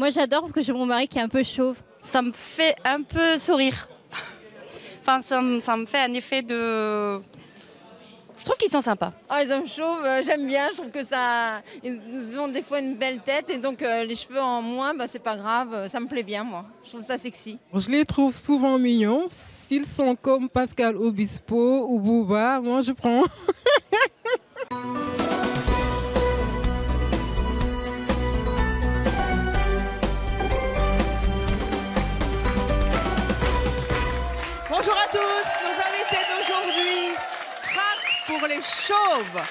Moi, j'adore parce que j'ai mon mari qui est un peu chauve. Ça me fait un peu sourire. Enfin, ça me fait un effet de... Je trouve qu'ils sont sympas. Ah, les hommes chauves, j'aime bien. Je trouve que ça, ils ont des fois une belle tête et donc les cheveux en moins, bah, c'est pas grave. Ça me plaît bien, moi. Je trouve ça sexy. Je les trouve souvent mignons. S'ils sont comme Pascal Obispo ou Booba, moi je prends. Bonjour à tous, nos invités d'aujourd'hui craquent pour les chauves.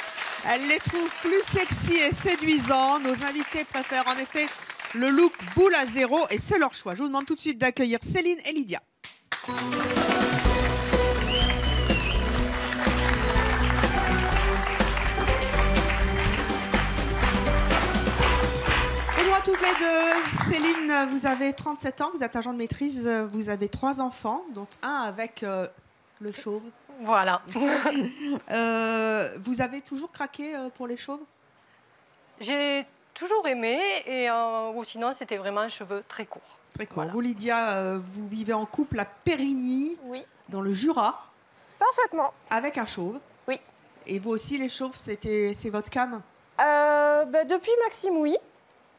Elles les trouvent plus sexy et séduisants. Nos invités préfèrent en effet le look boule à zéro et c'est leur choix. Je vous demande tout de suite d'accueillir Céline et Lydia. Bonjour à toutes les deux. Céline, vous avez 37 ans, vous êtes agent de maîtrise, vous avez 3 enfants, dont un avec le chauve. Voilà. Vous avez toujours craqué pour les chauves? J'ai toujours aimé, et ou sinon c'était vraiment un cheveu très court. Très court. Voilà. Vous, Lydia, vous vivez en couple à Périgny, Oui. dans le Jura, Parfaitement. avec un chauve. Oui. Et vous aussi, les chauves, c'est votre cam? Depuis Maxime, oui.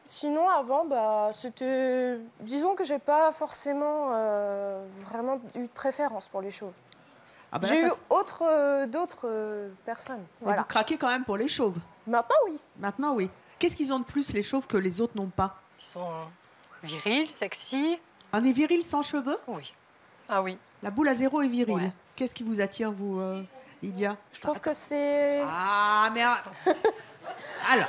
Sinon, avant, c'était... Disons que j'ai pas forcément vraiment eu de préférence pour les chauves. Ah bah J'ai là, eu d'autres personnes. Mais Voilà. vous craquez quand même pour les chauves? Maintenant, oui. Maintenant, oui. Qu'est-ce qu'ils ont de plus, les chauves, que les autres n'ont pas? Ils sont virils, sexy. On est viril sans cheveux? Oui. Ah oui. La boule à zéro est virile. Ouais. Qu'est-ce qui vous attire, vous, Lydia? Je trouve que c'est... Ah, mais... Alors,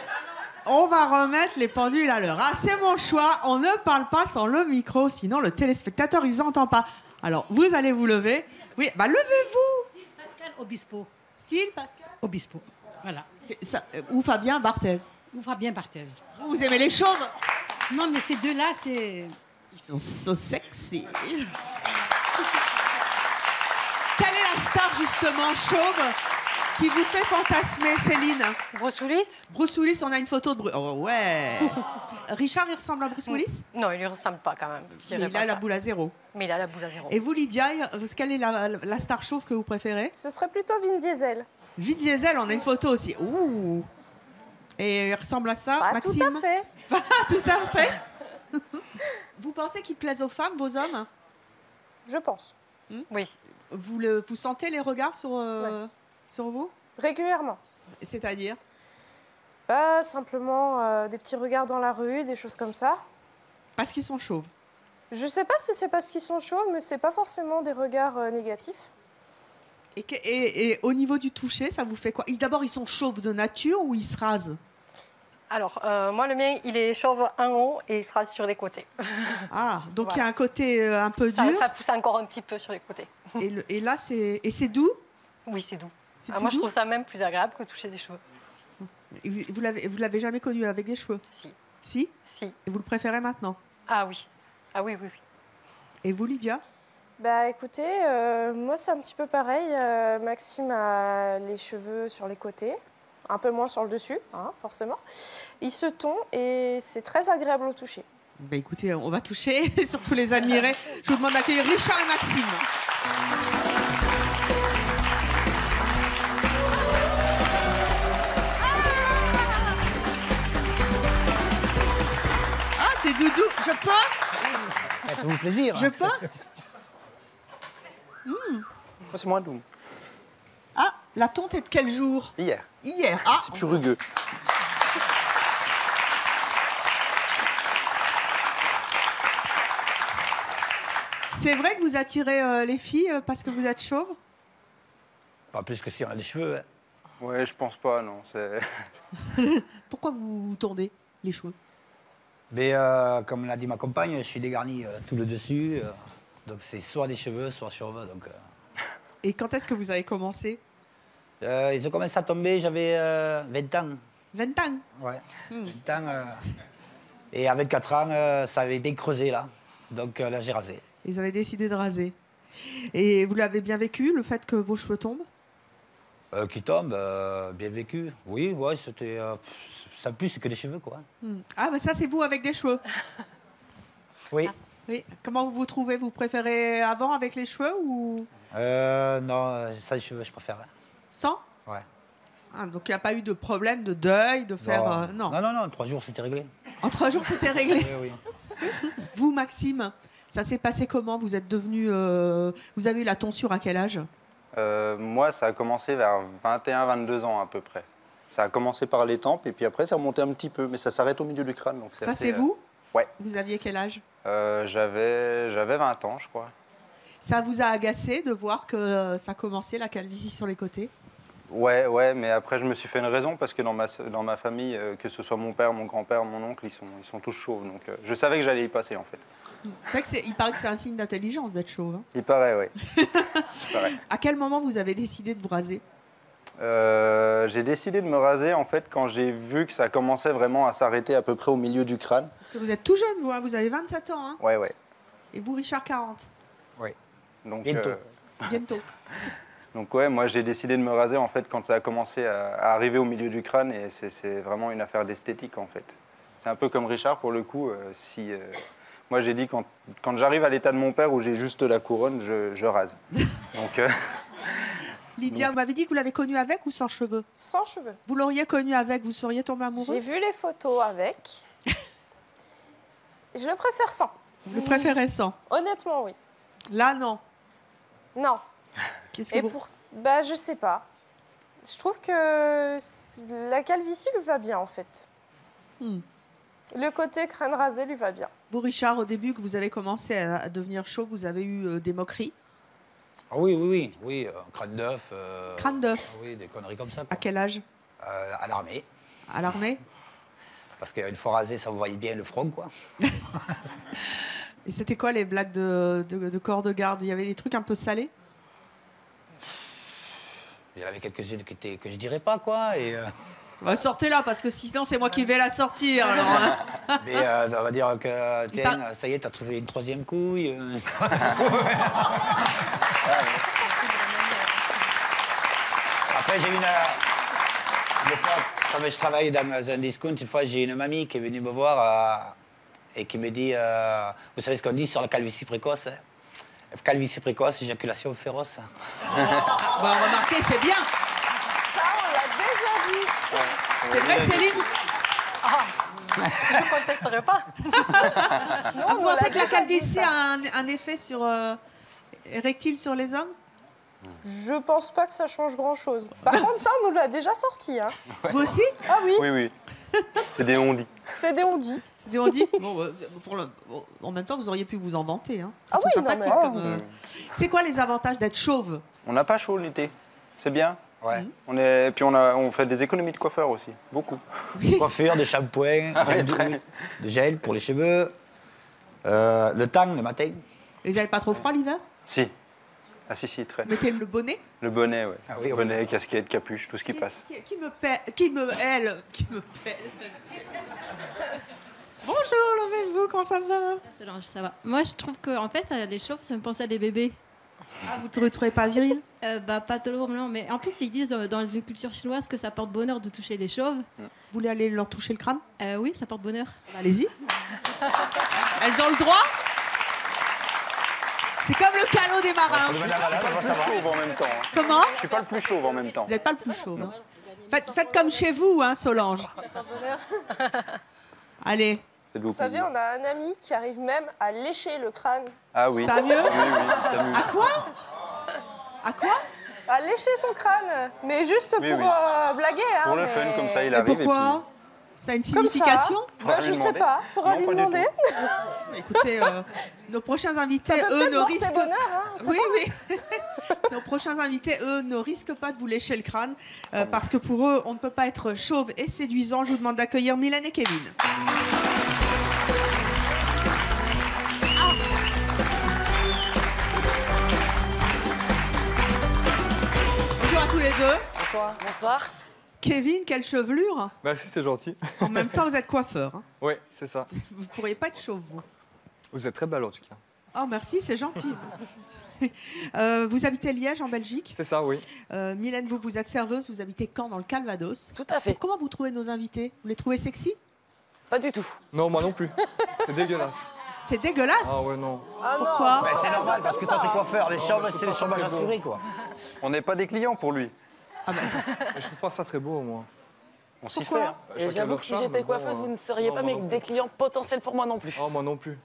on va remettre les pendules à l'heure. Ah, c'est mon choix. On ne parle pas sans le micro, sinon le téléspectateur, il vous entend pas. Alors, vous allez vous lever. Oui, bah levez-vous. Style Pascal Obispo. Style Pascal Obispo. Voilà. Ça, ou Fabien Barthez. Ou Fabien Barthez. Vous aimez les chauves? Non, mais ces deux-là, c'est... Ils sont so sexy. Quelle est la star, justement, chauve, qui vous fait fantasmer, Céline? Bruce Willis? Bruce Willis, on a une photo de Bruce. Oh ouais. Richard, il ressemble à Bruce Willis? Non, il lui ressemble pas quand même. Je Mais dirais il pas a la ça. boule à zéro. Mais il a la boule à zéro. Et vous, Lydia, quelle est la star chauve que vous préférez? Ce serait plutôt Vin Diesel. Vin Diesel, on a une photo aussi. Ouh. Et il ressemble à ça, Pas Maxime? tout à fait. Pas tout à fait. Vous pensez qu'ils plaisent aux femmes, vos hommes? Je pense. Oui. Vous sentez les regards sur vous? Régulièrement. C'est-à-dire? Pas simplement des petits regards dans la rue, des choses comme ça. Parce qu'ils sont chauves. Je sais pas si c'est parce qu'ils sont chauds, mais c'est pas forcément des regards négatifs. Et au niveau du toucher, ça vous fait quoi? D'abord, ils sont chauves de nature ou ils se rasent? Alors, moi, le mien, il est chauve en haut et il sera sur les côtés. Ah, donc il y Voilà. a un côté un peu dur. Ça pousse encore un petit peu sur les côtés. Et là, c'est doux? Oui, c'est doux. C'est Ah, tout moi, je doux? trouve ça même plus agréable que toucher des cheveux. Et vous l'avez jamais connu avec des cheveux? Si. Si? Si. Et vous le préférez maintenant? Ah oui. Ah oui, oui, oui. Et vous, Lydia? Bah écoutez, moi c'est un petit peu pareil. Maxime a les cheveux sur les côtés, un peu moins sur le dessus, hein, forcément. Il se tond et c'est très agréable au toucher. Ben écoutez, on va toucher et surtout les admirer. Je vous demande d'accueillir Richard et Maxime. Ah, c'est doudou. Je peux? Faites-vous plaisir. Je peux? C'est moins doux. Ah, la tonte est de quel jour? Hier. Hier. Ah, C'est plus rugueux. c'est vrai que vous attirez les filles parce que vous êtes chauve? Pas plus que si on a des cheveux. Hein. Ouais, je pense pas, non. Pourquoi vous tondez les cheveux? Mais comme l'a dit ma compagne, je suis dégarni tout le dessus. Donc c'est soit des cheveux, soit chauve. Donc, Et quand est-ce que vous avez commencé? ils ont commencé à tomber, j'avais 20 ans. 20 ans? Ouais, 20 ans. Et avec 4 ans, ça avait bien creusé là. Donc là, j'ai rasé. Ils avaient décidé de raser. Et vous l'avez bien vécu, le fait que vos cheveux tombent? Qui tombe, bien vécu. Oui, ouais, c'était. Ça plus que des cheveux, quoi. Ah, mais ça, c'est vous avec des cheveux. Oui. Oui. Comment vous vous trouvez? Vous préférez avant avec les cheveux ou Non, ça, les cheveux, je préfère. sans? Ouais. Ah, donc il n'y a pas eu de problème de deuil, de faire... Non. Non, 3 jours, c'était réglé. En 3 jours, c'était réglé. Oui. Vous, Maxime, ça s'est passé comment? Vous êtes devenu... Vous avez eu la tonsure à quel âge? Moi, ça a commencé vers 21-22 ans à peu près. Ça a commencé par les tempes et puis après, ça remontait un petit peu, mais ça s'arrête au milieu du crâne. Donc Ça, c'est vous? Ouais. Vous aviez quel âge? J'avais 20 ans, je crois. Ça vous a agacé de voir que ça commençait, la calvitie sur les côtés? Ouais, mais après, je me suis fait une raison parce que dans ma famille, que ce soit mon père, mon grand-père, mon oncle, ils sont tous chauves. Donc, je savais que j'allais y passer, en fait. C'est vrai qu'il paraît que c'est un signe d'intelligence d'être chauve. Hein. Il paraît, oui. À quel moment vous avez décidé de vous raser? J'ai décidé de me raser, en fait, quand j'ai vu que ça commençait vraiment à s'arrêter à peu près au milieu du crâne. Parce que vous êtes tout jeune, vous, hein, vous avez 27 ans. Hein. Ouais. Et vous, Richard, 40? Oui. Donc, Bientôt. Donc ouais, moi j'ai décidé de me raser en fait quand ça a commencé à arriver au milieu du crâne et c'est vraiment une affaire d'esthétique en fait. C'est un peu comme Richard pour le coup. Moi j'ai dit quand j'arrive à l'état de mon père où j'ai juste la couronne, je rase. Donc, Lydia, vous m'avez dit que vous l'avez connu avec ou sans cheveux? Sans cheveux. Vous l'auriez connu avec, vous seriez tombée amoureuse? J'ai vu les photos avec. Je le préfère sans. Vous le préférez sans? Honnêtement, oui. Là, non. Non. Qu'est-ce que vous... Bah, je sais pas. Je trouve que la calvitie lui va bien, en fait. Le côté crâne rasé lui va bien. Vous, Richard, au début que vous avez commencé à devenir chauve, vous avez eu des moqueries? Ah oui, crâne d'œuf. Crâne d'œuf? Oui, des conneries comme ça. À quel âge? À l'armée. À l'armée? Parce qu'une fois rasé, ça vous voyait bien le front, quoi. Et c'était quoi les blagues de corps de garde? Il y avait des trucs un peu salés? Il y en avait quelques-unes que je dirais pas, quoi. Et, sortez-la, parce que sinon, c'est moi qui vais la sortir. Alors, mais on va dire que, tiens, ça y est, t'as trouvé une 3e couille. Après, j'ai une fois, comme je travaille dans un discount, une fois, j'ai une mamie qui est venue me voir et qui me dit, vous savez ce qu'on dit sur la calvitie précoce? Calvitie précoce, éjaculation féroce. Remarquez, c'est bien. Ça, on l'a déjà dit. C'est vrai, Céline? Je ne contesterai pas. Vous pensez que la calvitie a un effet érectile sur les hommes? Je pense pas que ça change grand-chose. Par contre, ça, on nous l'a déjà sorti. Hein. Vous aussi? Ah oui. Oui. C'est des ondis. C'est des ondis. C'est des ondis. En même temps, vous auriez pu vous en vanter. Hein. Ah oui, sympathique. C'est quoi les avantages d'être chauve? On n'a pas chaud l'été. C'est bien. Ouais. Puis on fait des économies de coiffeur aussi. Beaucoup. De coiffure, de shampoing, de gel pour les cheveux. Le tang le matin. Vous n'avez pas trop froid l'hiver? Si. Ah si, très. Mettez le bonnet? Le bonnet, ouais. Ah, oui, bonnet, casquette, capuche, tout ce qui passe. Qui me pèle? Bonjour, Lovez-vous, comment ça va? Solange, ça va. Moi, je trouve que en fait, les chauves, ça me pense à des bébés. Ah, vous ne trouvez pas viril? Pas toujours, non. Mais en plus, ils disent dans une culture chinoise que ça porte bonheur de toucher les chauves. Vous voulez aller leur toucher le crâne? Oui, ça porte bonheur. Allez-y. Elles ont le droit? C'est comme le calot des marins. Je suis pas le plus chauve en même temps. Hein. Comment? Je suis pas le plus chauve en même temps. Vous n'êtes pas le plus chauve. Hein. Faites comme chez vous, hein, Solange. Allez. Vous savez, on a un ami qui arrive même à lécher le crâne. Ah oui. Ça va mieux? Oui, ça va mieux. À quoi? À quoi? À lécher son crâne. Mais juste pour blaguer. Hein, pour le fun, comme ça, il arrive. Et pourquoi? Ça a une signification? Je sais pas. Faudra lui demander. Écoutez, nos prochains invités, eux, ne risquent... bonheur, hein, oui. Nos prochains invités, eux, ne risquent pas de vous lécher le crâne parce que pour eux, on ne peut pas être chauve et séduisant. Je vous demande d'accueillir Mylène et Kevin. Bonjour à tous les deux. Bonsoir. Bonsoir. Kevin, quelle chevelure! Merci, c'est gentil. En même temps, vous êtes coiffeur. Hein. Oui, c'est ça. Vous ne pourriez pas être chauve, vous. Vous êtes très belle, en tout cas. Oh, merci, c'est gentil. Vous habitez Liège, en Belgique? C'est ça, oui. Mylène, vous êtes serveuse, vous habitez Caen, dans le Calvados. Tout à fait. Comment vous trouvez nos invités? Vous les trouvez sexy? Pas du tout. Non, moi non plus. C'est dégueulasse. C'est dégueulasse. Ah ouais, non. Pourquoi? C'est normal, parce que toi, t'es coiffeur, les chauves, c'est le chômage assuré, quoi. On n'est pas des clients pour lui. Mais je trouve pas ça très beau, moi. On s'y fait. Pourquoi? hein. Et j'avoue que si j'étais coiffeuse, vous ne seriez pas des clients potentiels pour moi non plus. Oh, moi non plus.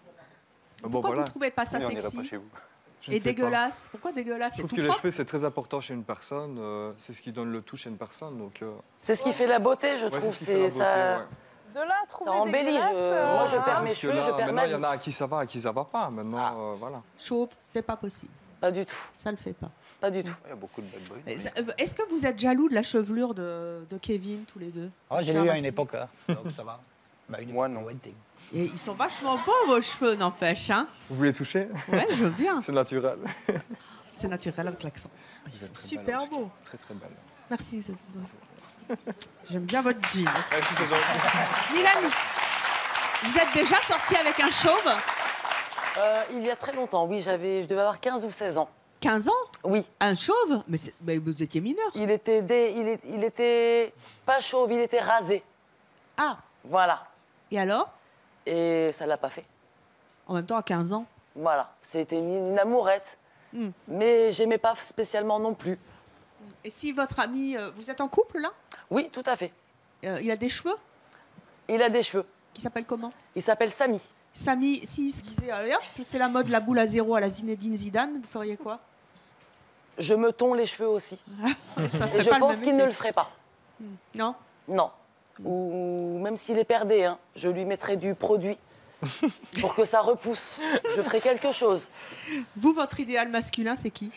Bon, Pourquoi voilà. vous trouvez pas ça Oui, on n'irait sexy? pas chez vous. Je ne Et sais pas. dégueulasse? Pourquoi dégueulasse? Je C'est trouve tout que les propre. cheveux, c'est très important chez une personne. C'est ce qui donne le tout chez une personne. Donc, C'est ce qui fait la beauté, je ouais, trouve. c'est ce qui fait la beauté, ça... ouais. De là, à trouver Ça embellit. dégueulasse, Moi, je perds mes Parce que cheveux, là, je perds maintenant, ma il y vie. en a à qui ça va, à qui ça va pas. Maintenant, voilà. Chauve, c'est pas possible. Pas du tout. Ça le fait pas. Pas du tout. Il y a beaucoup de bad boys. Est-ce que vous êtes jaloux de la chevelure de Kevin, tous les deux? Oh, j'ai Cher eu à une Maxime. époque, hein, donc ça va. Bah, Moi, non. Et ils sont vachement beaux, vos cheveux, n'empêche. Hein? Vous voulez toucher? Ouais, je veux bien. C'est naturel. C'est naturel avec l'accent. Ils Vous sont êtes très super belle, beaux. Très, très belle. Merci. J'aime bien votre jean. Merci, c'est gentil. Mélanie, vous êtes déjà sortie avec un chauve? Il y a très longtemps, oui, je devais avoir 15 ou 16 ans. 15 ans? Oui. Un chauve? Mais vous étiez mineur. Il était pas chauve, il était rasé. Ah. Voilà. Et alors? Et ça l'a pas fait. En même temps, à 15 ans? Voilà. C'était une amourette. Hmm. Mais j'aimais pas spécialement non plus. Et si votre ami... vous êtes en couple, là? Oui, tout à fait. Il a des cheveux? Il a des cheveux. Qui s'appelle comment? Il s'appelle Samy. Samy, s'il se disait, allez hop, c'est la mode, la boule à zéro à la Zinedine Zidane, vous feriez quoi? Je me tonds les cheveux aussi. Ça Et ferait je pas le pense même qu'il effet. ne le ferait pas. Non? Non. Ou même s'il est perdé, hein, je lui mettrai du produit pour que ça repousse. Je ferai quelque chose. Vous, votre idéal masculin, c'est qui?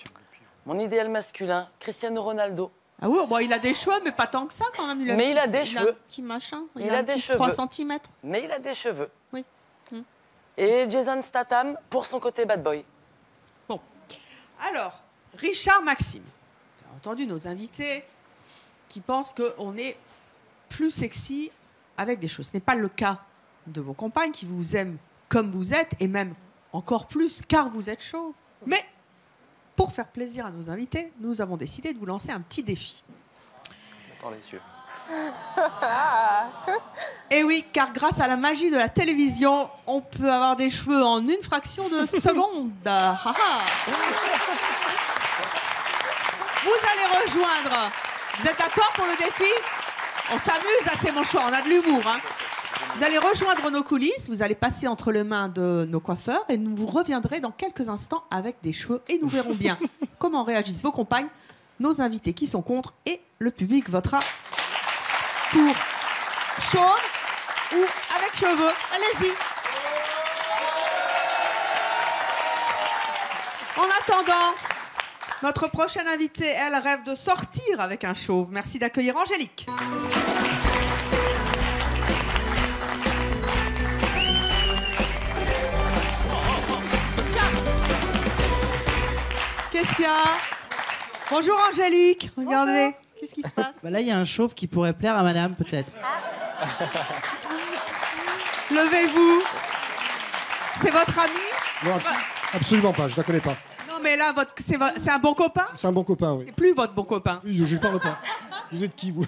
Mon idéal masculin, Cristiano Ronaldo. Ah oui, bon, il a des cheveux, mais pas tant que ça quand même. Mais il a des cheveux. Un petit machin. Il a a un des petit cheveux. 3 cm. Mais il a des cheveux. Oui. Et Jason Statham pour son côté bad boy. Bon. Alors, Richard Maxime. Vous avez entendu nos invités qui pensent qu'on est plus sexy avec des choses. Ce n'est pas le cas de vos compagnes qui vous aiment comme vous êtes et même encore plus car vous êtes chauve. Mais pour faire plaisir à nos invités, nous avons décidé de vous lancer un petit défi. Attends les yeux. Et oui, car grâce à la magie de la télévision, on peut avoir des cheveux en une fraction de seconde. Ah ah. Vous allez rejoindre. Vous êtes d'accord pour le défi? On s'amuse, hein, c'est mon choix, on a de l'humour. Hein. Vous allez rejoindre nos coulisses, vous allez passer entre les mains de nos coiffeurs et nous vous reviendrez dans quelques instants avec des cheveux et nous verrons bien comment réagissent vos compagnes, nos invités qui sont contre et le public votera pour chauve ou avec cheveux. Allez-y. En attendant, notre prochaine invitée, elle rêve de sortir avec un chauve. Merci d'accueillir Angélique. Qu'est-ce qu'il y a? Bonjour Angélique. Regardez. Bonjour. Qu'est-ce qui se passe? Bah là, il y a un chauve qui pourrait plaire à madame, peut-être. Levez-vous. C'est votre ami? Non, absolument pas, je la connais pas. Non, mais là, c'est un bon copain? C'est un bon copain, oui. C'est plus votre bon copain. Oui, je ne parle pas. Vous êtes qui, vous?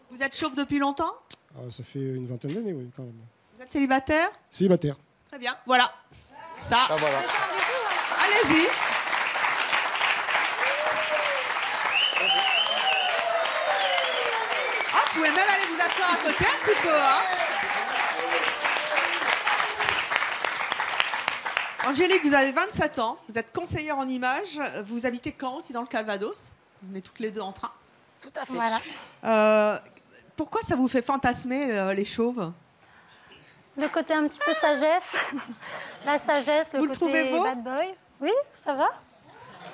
Vous êtes chauve depuis longtemps? Ça fait une vingtaine d'années, oui, quand même. Vous êtes célibataire? Célibataire. Très bien, voilà. Ça. Ah, voilà. Allez-y. Ah, vous pouvez même aller vous asseoir à côté un petit peu, hein. Angélique, vous avez 27 ans, vous êtes conseillère en images, vous habitez Caen, aussi dans le Calvados. Vous venez toutes les deux en train. Tout à fait. Voilà. Pourquoi ça vous fait fantasmer les chauves? Le côté un petit peu sagesse. La sagesse, le Vous le trouvez côté beau? bad boy. Oui, ça va.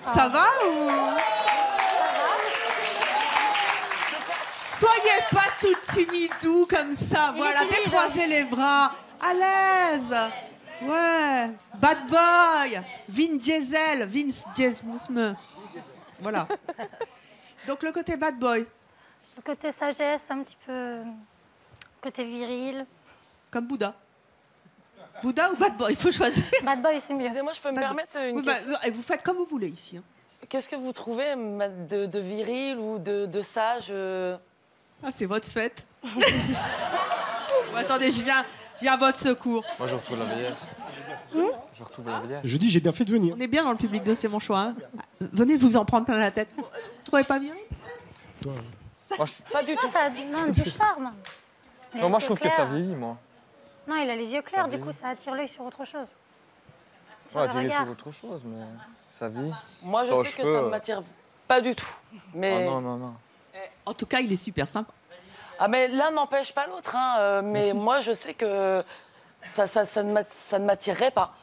Ça va ou... Soyez pas tout timidou comme ça. Voilà, décroisez les bras. À l'aise. Ouais. Bad boy. Vin Diesel. Vince Diesel. Voilà. Donc le côté bad boy. Le côté sagesse, un petit peu... Côté viril. Comme Bouddha. Bouddha ou bad boy? Il faut choisir. Bad boy, c'est mieux. Excusez-moi, je peux me permettre une Oui, question. vous faites comme vous voulez ici. Hein. Qu'est-ce que vous trouvez de viril ou de sage Ah, c'est votre fête. Bon, attendez, je viens J'ai à votre secours. Moi, je retrouve la vieillesse. Je retrouve la vieillesse. Je dis, j'ai bien fait de venir. On est bien dans le public de C'est mon choix. Hein. Venez vous en prendre plein la tête. Vous trouvez pas viril? Toi, Pas du tout. Non, du charme. Il a Non, moi, les je trouve yeux que ça clairs. vieillit, moi. Non, il a les yeux clairs, du vieillit. coup, ça attire l'œil sur autre chose. Sur Ouais, le attirer regard. sur autre chose, mais ça vit. Moi, je Sur sais les que cheveux, ça ne m'attire pas du tout. Mais... Ah non, non, non. En tout cas, il est super sympa. Ah, mais l'un n'empêche pas l'autre. Hein. Mais Merci. moi, je sais que ça ne m'attirerait pas.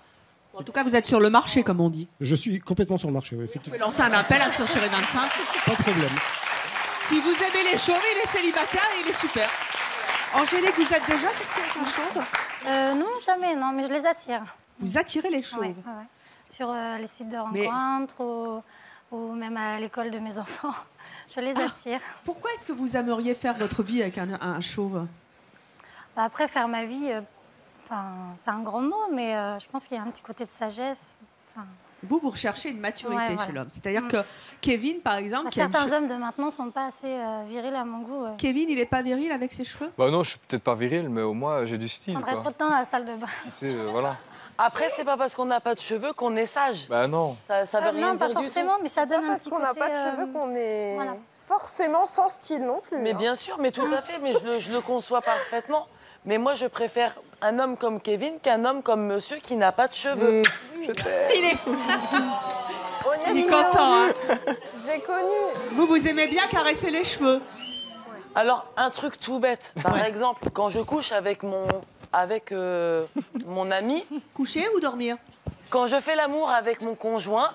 En tout cas, vous êtes sur le marché, comme on dit. je suis complètement sur le marché, oui, Vous pouvez effectivement. lancer un appel à Sur Chérie 25. Pas de problème. Si vous aimez les chauves, il est célibataire et il est super. Angélique, vous êtes déjà sortie avec un chauve? Non, jamais, non, mais je les attire. Vous attirez les chauves? Ouais, ouais, ouais. Sur les sites de Mais- rencontres ou même à l'école de mes enfants. Je les attire. Pourquoi est-ce que vous aimeriez faire votre vie avec un chauve? Bah, après, faire ma vie, c'est un grand mot, mais je pense qu'il y a un petit côté de sagesse. Enfin, Vous recherchez une maturité Ouais, voilà. chez l'homme. C'est-à-dire que Kevin, par exemple... bah, qui a une certains hommes de maintenant ne sont pas assez virils à mon goût. Kevin, il n'est pas viril avec ses cheveux? Bah non, je suis peut-être pas viril, mais au moins, j'ai du Je style, prendrais quoi. trop de temps dans la salle de bain. Tu sais, voilà. Après, c'est pas parce qu'on n'a pas de cheveux qu'on est sage. Bah non. Ça veut rien Non, pas dire du forcément, tout. mais ça donne un Parce petit qu'on côté... n'a pas de cheveux qu'on est voilà. forcément sans style non plus. Mais hein. bien sûr, mais tout à fait, mais je le conçois parfaitement. Mais moi, je préfère un homme comme Kevin qu'un homme comme monsieur qui n'a pas de cheveux. Il est... On Il est content, hein. J'ai connu. Vous aimez bien caresser les cheveux? Alors, un truc tout bête. Par exemple, quand je couche avec mon ami, Coucher ou dormir? quand je fais l'amour avec mon conjoint,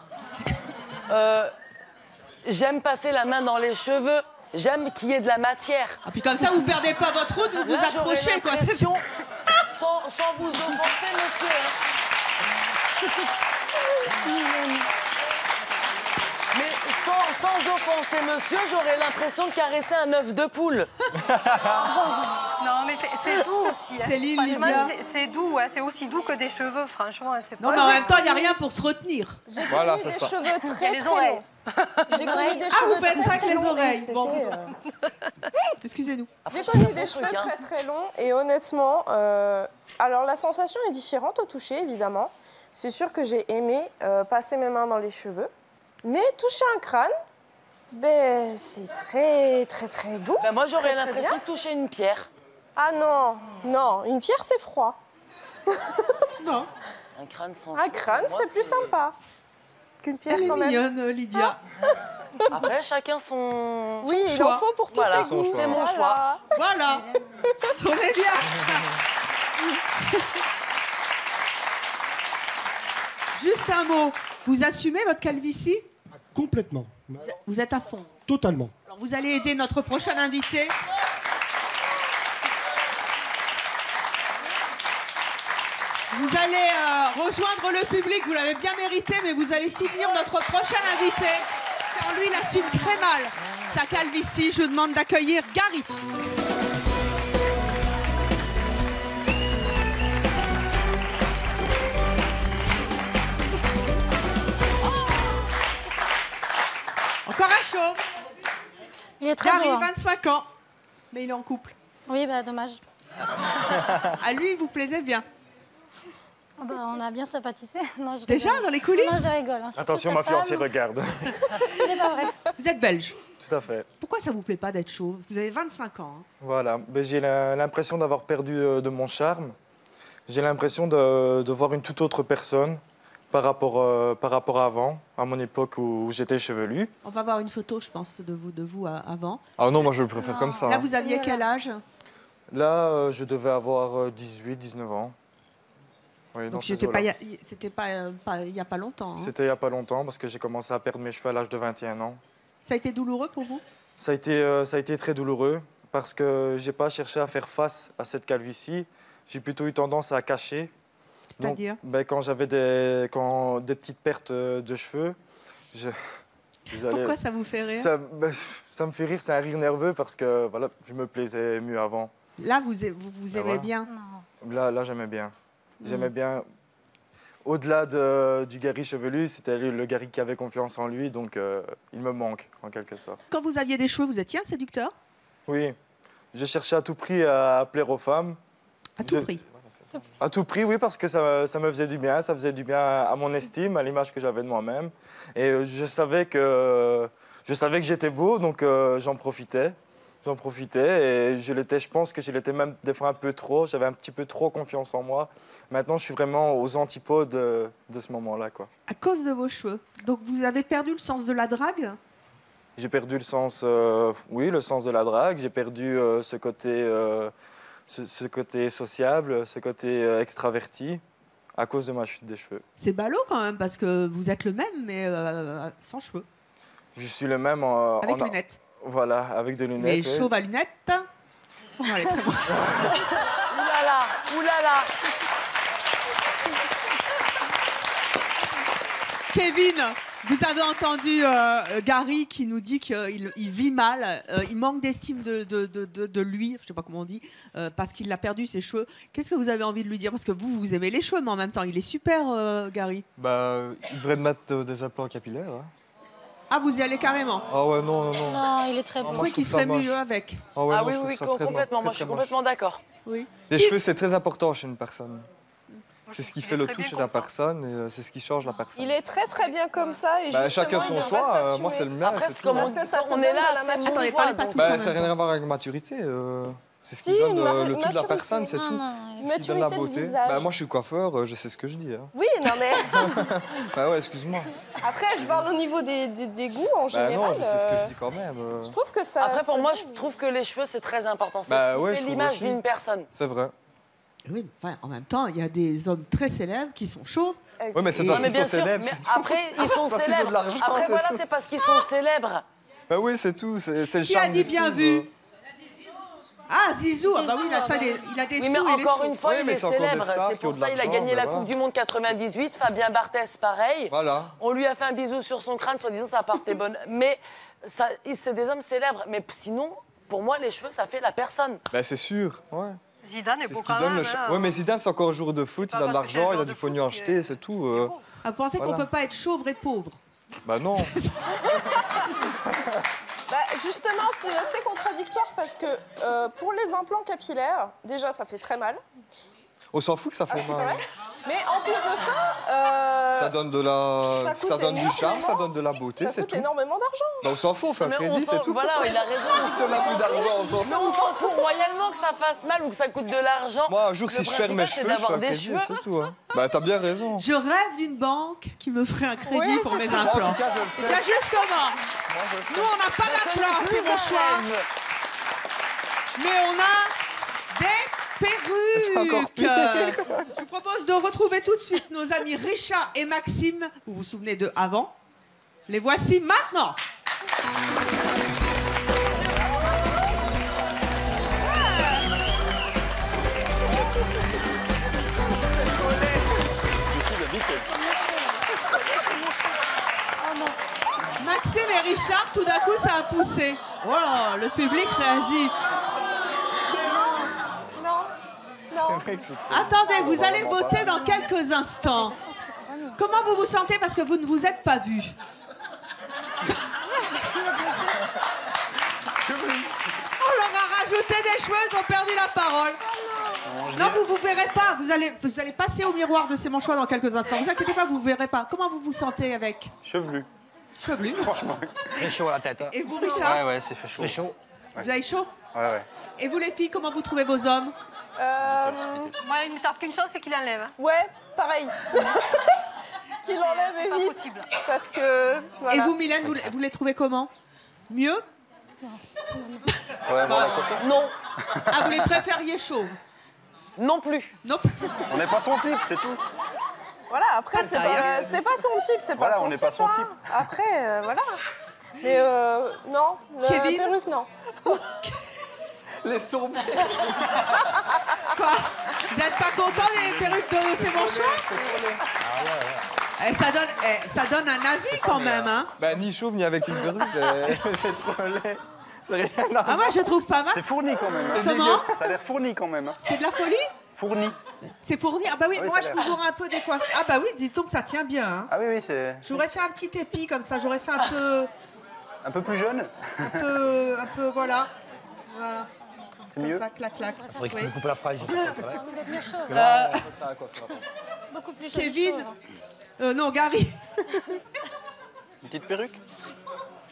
j'aime passer la main dans les cheveux. J'aime qu'il y ait de la matière. Ah, puis comme ça, vous perdez pas votre route, vous vous Là, j'aurais accrochez, quoi. l'impression, sans vous offenser, monsieur. Hein. Mais sans offenser, monsieur, j'aurais l'impression de caresser un œuf de poule. Non, mais c'est doux aussi. Hein. Céline, Franchement, Lydia. c'est doux. Hein. C'est aussi doux que des cheveux, franchement. Hein. C'est Non, pas... mais en même temps, il n'y a rien pour se retenir. J'ai Voilà, connu c'est des ça. cheveux Il y a très les très oreilles. longs. J'ai connu des Ah, cheveux vous faites très, ça avec très les longs et oreilles. c'était, Bon. Excusez-nous. J'ai connu des truc, cheveux hein. très très longs et honnêtement, alors la sensation est différente au toucher évidemment. C'est sûr que j'ai aimé passer mes mains dans les cheveux, mais toucher un crâne, ben c'est très très très doux. Ben, moi, j'aurais Très, très l'impression bien. de toucher une pierre. Ah non, non, une pierre c'est froid. Non. Un crâne sans Un cheveux, crâne pour moi, c'est plus sympa qu'une pierre Elle est quand même. mignonne, Lydia. Après, chacun son... Oui, il choix. en faut pour tous Voilà, ses goûts. c'est mon choix. Voilà. On est bien. Juste un mot. Vous assumez votre calvitie? Complètement. Vous êtes à fond. Totalement. Alors, vous allez aider notre prochain invité. Vous allez rejoindre le public, vous l'avez bien mérité, mais vous allez soutenir notre prochain invité, car lui, il assume très mal sa calvitie. Je vous demande d'accueillir Gary. Encore un chauve. Il est très Gary, beau. hein. 25 ans, mais il est en couple. Oui, bah dommage. À lui, il vous plaisait bien. Ah bah, on a bien sympathisé. Non, je Déjà, rigole. dans les coulisses? Non, je rigole. hein. Attention, Surtout ma sa fiancée femme. regarde. C'est pas vrai. Vous êtes belge. Tout à fait. Pourquoi ça vous plaît pas d'être chauve? Vous avez 25 ans. hein. Voilà. Ben, j'ai l'impression d'avoir perdu de mon charme. J'ai l'impression de voir une toute autre personne par rapport à avant, à mon époque où j'étais chevelu. On va voir une photo, je pense, de vous avant. Ah non, moi je le préfère comme ça. Là, hein. vous aviez quel âge? Là, je devais avoir 18, 19 ans. Oui, dans Donc ces c'était eaux-là. pas il y a pas longtemps. hein. C'était il n'y a pas longtemps parce que j'ai commencé à perdre mes cheveux à l'âge de 21 ans. Ça a été douloureux pour vous? Ça a été très douloureux parce que j'ai pas cherché à faire face à cette calvitie. J'ai plutôt eu tendance à cacher. Donc, C'est-à-dire? ben, quand j'avais des petites pertes de cheveux, désolé. Pourquoi ça vous fait rire? Ça me fait rire, c'est un rire nerveux parce que voilà, je me plaisais mieux avant. Là, vous aimez voilà. bien. Là j'aimais bien. J'aimais Mm. bien. Au-delà du Gary chevelu, c'était le Gary qui avait confiance en lui, donc il me manque en quelque sorte. Quand vous aviez des cheveux, vous étiez un séducteur? Oui, je cherchais à tout prix à plaire aux femmes. À tout prix? À tout prix, oui, parce que ça me faisait du bien. Ça faisait du bien à mon estime, à l'image que j'avais de moi-même. Et je savais que j'étais beau, donc j'en profitais. J'en profitais et je pense que je l'étais même des fois un peu trop. J'avais un petit peu trop confiance en moi. Maintenant, je suis vraiment aux antipodes de ce moment-là, quoi. À cause de vos cheveux. Donc vous avez perdu le sens de la drague? J'ai perdu le sens, oui, le sens de la drague. J'ai perdu ce côté sociable, ce côté extraverti à cause de ma chute des cheveux. C'est ballot quand même parce que vous êtes le même mais sans cheveux. Je suis le même Avec lunettes. Voilà, avec des lunettes. Les chauves à lunettes. Oh, elle est très bonne. Oulala, oulala. Kevin, vous avez entendu Gary qui nous dit qu'il vit mal, il manque d'estime de lui, je ne sais pas comment on dit, parce qu'il a perdu ses cheveux. Qu'est-ce que vous avez envie de lui dire? Parce que vous aimez les cheveux, mais en même temps, il est super, Gary. Bah, il devrait mettre des implants capillaires. Hein. Ah, vous y allez carrément? Ah ouais, non. Non, il est très beau. Je trouvais qu'il serait mieux avec. Ah, ouais, Ah non, oui, je trouve oui, ça très complètement. moche, Moi, je suis très moche. complètement d'accord. Oui. Les cheveux, c'est très important chez une personne. C'est ce qui fait le tout chez la personne et c'est ce qui change la personne. Il est très très bien comme ça. Et Bah, justement, chacun il son devrait choix, s'assumer. moi c'est le mien. Après, c'est tout. comme Parce que ça te on donne est là, de la c'est maturité. ton Attendez, choix, parlez pas donc- tous Bah, en ça même n'a rien temps. à voir avec maturité. C'est ce qui Si, donne une le tout de la maturité. personne, c'est Non, tout. non, C'est ce qui donne la Maturité de beauté. visage. Bah, moi je suis coiffeur, je sais ce que je dis. Hein. Oui, non mais Bah ouais, excuse-moi. après, je parle au niveau des goûts en Bah général. non, je sais ce que je dis quand même. Je trouve que ça. Après, pour ça moi, donne- je trouve que les cheveux, c'est très important. C'est Bah ce qui ouais, fait je trouve l'image aussi. d'une personne. C'est vrai. Oui, mais enfin, en même temps, il y a des hommes très célèbres qui sont chauves. Ouais, mais c'est Et- parce Mais qu'ils bien sont sûr, célèbres, mais c'est tout. après, ils sont C'est parce qu'ils ont de célèbres. l'argent, Après, c'est voilà, tout. c'est parce qu'ils sont célèbres. Bah oui, c'est tout. C'est le Qui a charme dit des bien filles, vu? Ah, Zizou, ah bah oui, il a, ça, il a des Oui, sous, mais il est encore chaud. une fois, Oui, il mais est c'est encore des célèbre. stars C'est qui ont pour de ça qu'il a l'argent, gagné ben la voilà. Coupe du Monde 98. Fabien Barthez, pareil. Voilà. On lui a fait un bisou sur son crâne, soi-disant ça partait bonne. Mais ça, c'est des hommes célèbres. Mais sinon, pour moi, les cheveux, ça fait la personne. Bah c'est sûr, ouais. Zidane est C'est beau ce qui quand donne même. le hein. Ouais, mais Zidane, c'est encore un joueur de foot, il a de parce que c'est un l'argent, il a joueur du de pognon foot qui acheté, c'est tout. Ah, vous pensez qu'on Voilà. peut pas être chauve et pauvre? Bah non. Bah, justement, c'est assez contradictoire parce que pour les implants capillaires, déjà, ça fait très mal. On s'en fout que ça à fait ce qui mal. paraît. Mais en plus de ça, Ça donne de ça la... coûte Ça donne du charme, ça énormément. donne de la beauté, ça c'est coûte tout. énormément d'argent. Bah, on s'en fout, on fait un Mais crédit, c'est tout. Voilà, il a raison. Si on a plus d'argent, on s'en Mais fout. on s'en fout royalement que ça fasse mal ou que ça coûte de l'argent. Moi, un jour, Le si je perds mes principal, c'est cheveux, je fais d'avoir un des crédit, cheveux. c'est tout. Hein. Bah, t'as bien raison. Je rêve d'une banque qui me ferait un crédit Oui, pour mes c'est ça. implants. En tout cas, je le ferai. Eh bien, justement, Moi, je le ferai. nous, on n'a pas d'implant, c'est mon choix. Mais on a des C'est encore perruques. pire. Je vous propose de retrouver tout de suite nos amis Richard et Maxime. Vous vous souvenez d'eux avant? Les voici maintenant. Maxime et Richard, tout d'un coup, ça a poussé. Oh, le public réagit. Attendez, vous allez voter dans quelques instants. Comment vous vous sentez parce que vous ne vous êtes pas vus? On leur a rajouté des cheveux, ils ont perdu la parole. Non, vous verrez pas. Vous allez passer au miroir de C'est mon choix dans quelques instants. Vous inquiétez pas, vous verrez pas. Comment vous vous sentez avec? Chevelu. Chevelu. Franchement. Très chaud à la tête. Hein. Et vous, Richard? Ouais, ouais, c'est fait chaud. Très chaud. Vous avez chaud? Ouais, ouais. Et vous, les filles, comment vous trouvez vos hommes? Moi, il me tarde qu'une chose, c'est qu'il enlève. Ouais, pareil. Qu'il enlève C'est pas vite. possible. Parce que. Voilà. Et vous, Mylène, vous les trouvez comment? Mieux? Ouais, voilà, quoi. Non, Ah, vous les préfériez chauves? non plus. Non. On n'est pas son type, c'est tout. Voilà, après, c'est ça, y a- pas son type, c'est Voilà, pas son on n'est type. pas son hein. type. Après, voilà. Mais non, la Kevin perruque, non. Laisse tomber. Quoi? Vous n'êtes pas content des perruques de C'est mon choix? Ça donne un avis quand même, hein? Bah, ni chauve ni avec une perruque, c'est trop laid. C'est rien à Ah, moi, je trouve pas mal. C'est fourni quand même. hein. Comment? Ça a l'air fourni quand même. hein. C'est de la folie? Fourni. C'est fourni? Ah bah oui, Ah oui, moi, ça je a l'air. vous aurais un peu décoiffé. Ah bah oui, dis-donc que ça tient bien, hein? Ah oui, oui, c'est J'aurais fait un petit épi comme ça, j'aurais fait un peu plus jeune. un peu, voilà. Voilà. C'est mieux. Ça, clac, clac. Faudrait que tu me coupes la phrase. Vous êtes mieux chauve. Parce que là, ça sera à quoi faire après. Beaucoup plus chauve. Kevin. Non, Gary. Une petite perruque.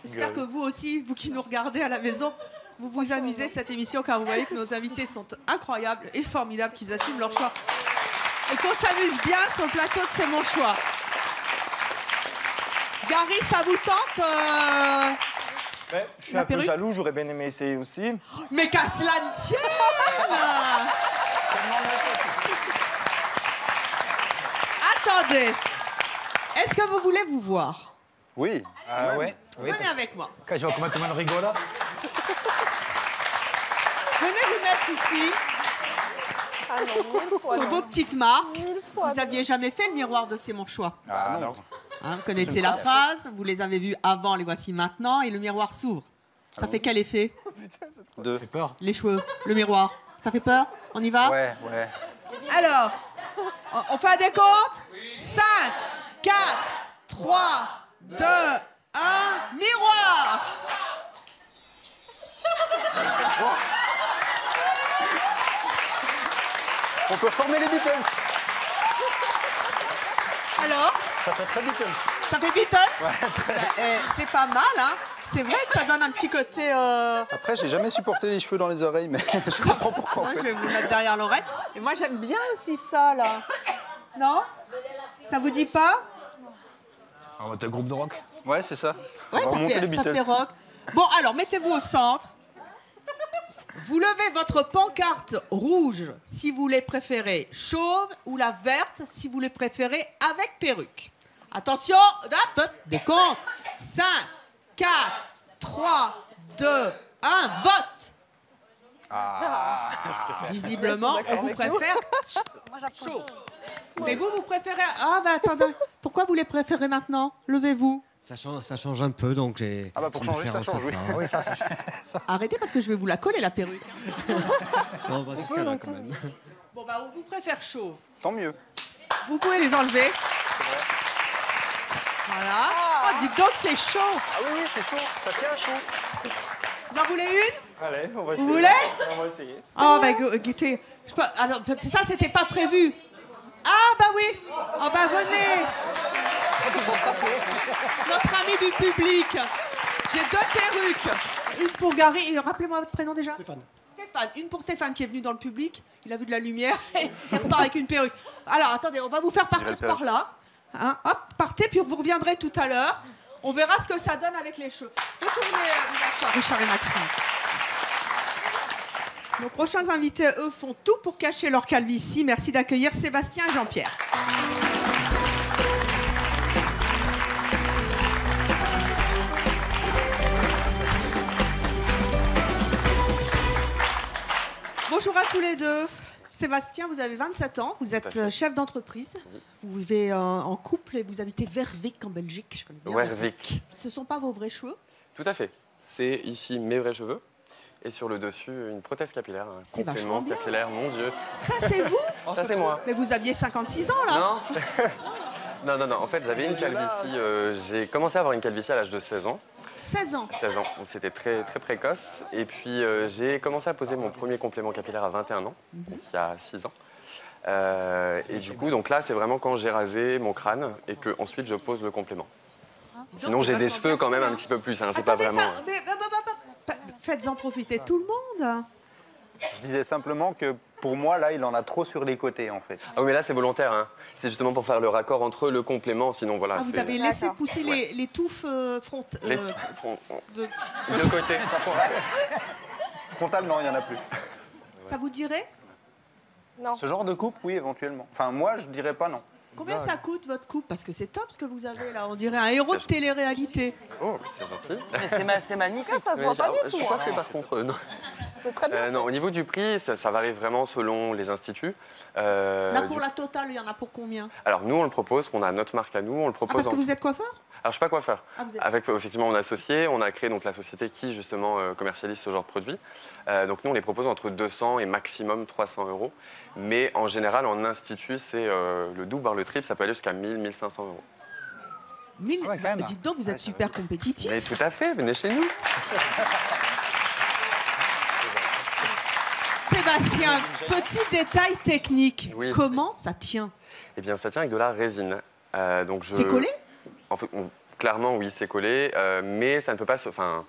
J'espère que vous aussi, vous qui nous regardez à la maison, vous vous amusez de cette émission car vous voyez que nos invités sont incroyables et formidables, qu'ils assument leur choix. Et qu'on s'amuse bien sur le plateau de C'est mon choix. Gary, ça vous tente Mais je suis un peu jaloux, j'aurais bien aimé essayer aussi. Mais qu'à cela ne tienne. Attendez. Est-ce que vous voulez vous voir? Oui. Ouais. Venez avec moi. Quand je vois comment on rigole là. Venez vous mettre ici. Ah non, 1000 fois Sur non. vos petites marques. 1000 fois Vous n'aviez jamais fait le miroir de C'est mon choix. Ah non. Hein, vous connaissez la phrase, vous les avez vus avant, les voici maintenant, et le miroir s'ouvre. Ça fait quel effet? Deux. Ça fait peur. Les cheveux, le miroir. Ça fait peur? On y va? Ouais, ouais. Alors, on fait un décompte? 5, 4, 3, 2, 1, miroir! On peut former les Beatles. Alors? Ça fait très Beatles. Ça fait Beatles? Ouais, très. C'est pas mal, hein? C'est vrai que ça donne un petit côté... Après, j'ai jamais supporté les cheveux dans les oreilles, mais je comprends pourquoi. En Je fait. vais vous mettre derrière l'oreille. Et moi, j'aime bien aussi ça, là. Non? Ça vous dit pas? On va être un groupe de rock. Ouais, c'est ça. Ouais, On va remonter les ça Beatles. fait rock. Bon, alors, mettez-vous au centre. Vous levez votre pancarte rouge si vous les préférez chauve ou la verte si vous les préférez avec perruque. Attention, hop, décompte. 5, 4, 3, 2, 1, vote. Visiblement, on vous préfère chaud. Mais vous préférez... Ah, bah attendez, pourquoi vous les préférez maintenant? Levez-vous. Ça change un peu, donc j'ai. Ah bah pour j'ai une changer, ça préférence change, à oui. ça, hein. Arrêtez parce que je vais vous la coller, la perruque. Non, on va jusqu'à là quand même. Bon, bah, on vous préfère chauve. Tant mieux. Vous pouvez les enlever. Voilà. Oh, dites donc, c'est chaud. Ah oui, oui, c'est chaud. Ça tient chaud. Vous en voulez une? Allez, on va essayer. Vous voulez? On va essayer. Oh, bah, écoutez, alors, ça, c'était pas prévu. Ah, bah oui. Oh, bah, venez. Notre ami du public. J'ai 2 perruques. Une pour Gary. Et rappelez-moi votre prénom déjà. Stéphane. Stéphane. Une pour Stéphane qui est venu dans le public. Il a vu de la lumière et il repart avec une perruque. Alors, attendez, on va vous faire partir par là. Hein, hop, partez, puis vous reviendrez tout à l'heure. On verra ce que ça donne avec les cheveux. Retournez vous asseoir, Richard et Maxime. Nos prochains invités, eux, font tout pour cacher leur calvitie. Merci d'accueillir Sébastien et Jean-Pierre. Bonjour à tous les deux. Sébastien, vous avez 27 ans, vous êtes chef d'entreprise, vous vivez en couple et vous habitez Wervik en Belgique. Je connais bien Wervik. Ce ne sont pas vos vrais cheveux? Tout à fait. C'est ici mes vrais cheveux. Et sur le dessus, une prothèse capillaire, un C'est complément vachement bien. capillaire, mon Dieu. Ça, c'est vous? Ça, c'est moi. Mais vous aviez 56 ans, là? Non. Non. En fait, j'avais une calvitie. J'ai commencé à avoir une calvitie à l'âge de 16 ans. 16 ans? 16 ans. Donc, c'était très, très précoce. Et puis, j'ai commencé à poser mon premier complément capillaire à 21 ans, donc il y a 6 ans. Et du coup, donc là, c'est vraiment quand j'ai rasé mon crâne et que ensuite je pose le complément. Sinon, j'ai des cheveux quand même un petit peu plus. Hein, c'est pas vraiment. Faites-en profiter tout le monde. Je disais simplement que pour moi, là, il en a trop sur les côtés, en fait. Ah oui, mais là, c'est volontaire. Hein. C'est justement pour faire le raccord entre le complément. Sinon, voilà. Ah, vous avez laissé pousser les touffes frontales. Les de côté. Frontal, non, il n'y en a plus. Ça vous dirait? Non. Ce genre de coupe, oui, éventuellement. Enfin, moi, je dirais pas non. Combien ça coûte votre coupe? Parce que c'est top ce que vous avez là. On dirait un héros de télé-réalité. Oh, c'est gentil. Mais c'est magnifique. Ça se voit pas du Je tout. suis pas hein. fait par contre. Non. C'est très bien. Non, au niveau du prix, ça varie vraiment selon les instituts. Là, pour la totale, il y en a pour combien? Alors nous, on le propose, on a notre marque à nous, on le Ah, propose. parce que vous êtes coiffeur? Alors je suis pas coiffeur. Ah, vous êtes... Avec effectivement mon associé, on a créé donc la société qui justement commercialise ce genre de produits. Donc nous, on les propose entre 200 et maximum 300 €. Mais en général, en institut, c'est le double voire le triple, ça peut aller jusqu'à 1000, 1500 €. 1000 Dites donc, vous êtes super compétitif. Mais tout à fait, venez chez nous. Sébastien, petit détail technique. Oui. Comment ça tient? Eh bien, ça tient avec de la résine. C'est collé? En fait, clairement, oui, c'est collé, mais ça ne peut pas se... Enfin,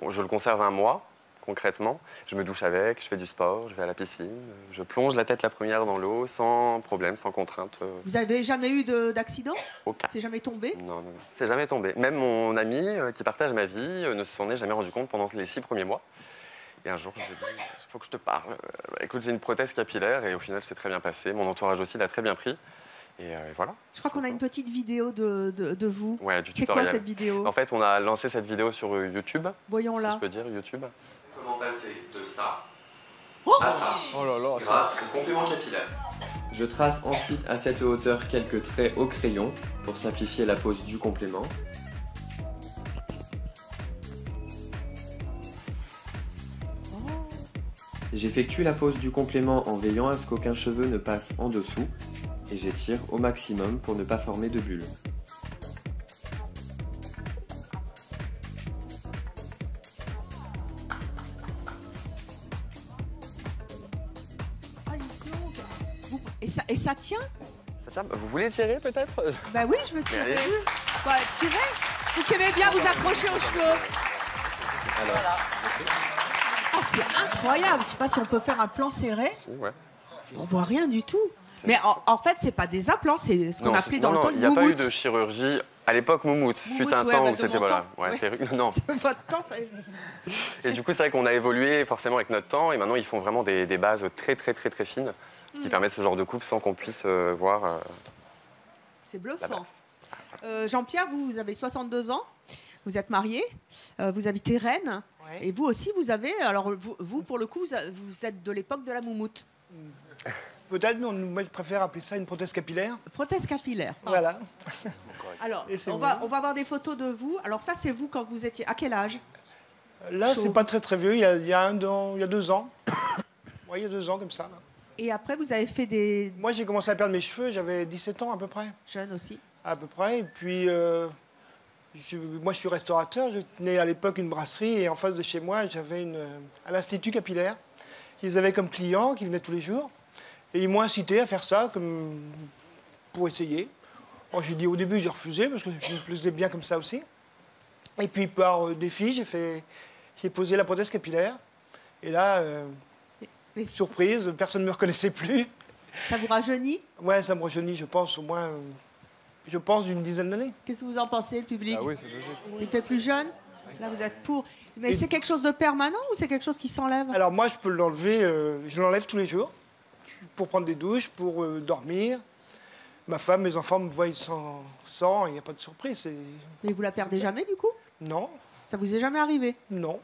je le conserve un mois, concrètement. Je me douche avec, je fais du sport, je vais à la piscine, je plonge la tête la première dans l'eau, sans problème, sans contrainte. Vous avez jamais eu d'accident? Aucun. C'est jamais tombé? Non, c'est jamais tombé. Même mon ami qui partage ma vie ne s'en est jamais rendu compte pendant les 6 premiers mois. Et un jour, je lui ai dit, il faut que je te parle. Écoute, j'ai une prothèse capillaire et au final, c'est très bien passé. Mon entourage aussi l'a très bien pris. Et voilà. Je crois qu'on a une petite vidéo de vous. Ouais, du C'est tutoriel. quoi cette vidéo? En fait, on a lancé cette vidéo sur YouTube. Voyons-la. Si je peux dire YouTube. Comment passer de ça à ça grâce au complément capillaire. Je trace ensuite à cette hauteur quelques traits au crayon pour simplifier la pose du complément. J'effectue la pose du complément en veillant à ce qu'aucun cheveu ne passe en dessous et j'étire au maximum pour ne pas former de bulles. Et ça tient? Ça tient. Vous voulez tirer peut-être? Bah oui, je veux tirer. allez-y. Quoi, tirer? Vous qui aimez bien vous accrocher aux cheveux. Alors. Ah, c'est incroyable. Je sais pas si on peut faire un plan serré. Si, ouais. On voit rien du tout. Mais en fait, c'est pas des implants, c'est ce qu'on appelait dans le temps une il n'y a pas moumoute. eu de chirurgie. À l'époque, moumoute. Fut un ouais, temps bah, où de c'était mon voilà. temps. Ouais, Ouais. perruque. Non. Votre temps, ça... Et du coup, c'est vrai qu'on a évolué forcément avec notre temps. Et maintenant, ils font vraiment des bases très fines qui permettent ce genre de coupe sans qu'on puisse voir. C'est bluffant. Jean-Pierre, vous avez 62 ans. Vous êtes marié, vous habitez Rennes, et vous aussi, vous avez... Alors, vous pour le coup, vous êtes de l'époque de la moumoute. Peut-être, mais moi, je préfère appeler ça une prothèse capillaire. Prothèse capillaire. Voilà. Alors, Et c'est on va avoir des photos de vous. Alors ça, c'est vous quand vous étiez... À quel âge? Là, c'est pas très vieux, il y a 2 ans. Oui, il y a 2 ans, comme ça. Là. Et après, vous avez fait des... Moi, j'ai commencé à perdre mes cheveux, j'avais 17 ans à peu près. Jeune aussi. À peu près, et puis... moi, je suis restaurateur. Je tenais à l'époque une brasserie et en face de chez moi, j'avais un institut capillaire. Ils avaient comme clients qui venaient tous les jours. Et ils m'ont incité à faire ça pour essayer. Alors, j'ai dit au début, j'ai refusé parce que je me plaisais bien comme ça aussi. Et puis, par défi, j'ai posé la prothèse capillaire. Et là, surprise, personne ne me reconnaissait plus. Ça vous rajeunit? Ouais, ça me rajeunit, je pense, au moins... Je pense d'une dizaine d'années. Qu'est-ce que vous en pensez, le public? Ah oui, c'est logique. Il fait plus jeune? Là, vous êtes pour. Mais c'est quelque chose de permanent ou c'est quelque chose qui s'enlève? Alors moi, je peux l'enlever, je l'enlève tous les jours pour prendre des douches, pour dormir. Ma femme, mes enfants me voient sans, il n'y a pas de surprise. Mais vous la perdez jamais, du coup? Non. Ça vous est jamais arrivé? Non.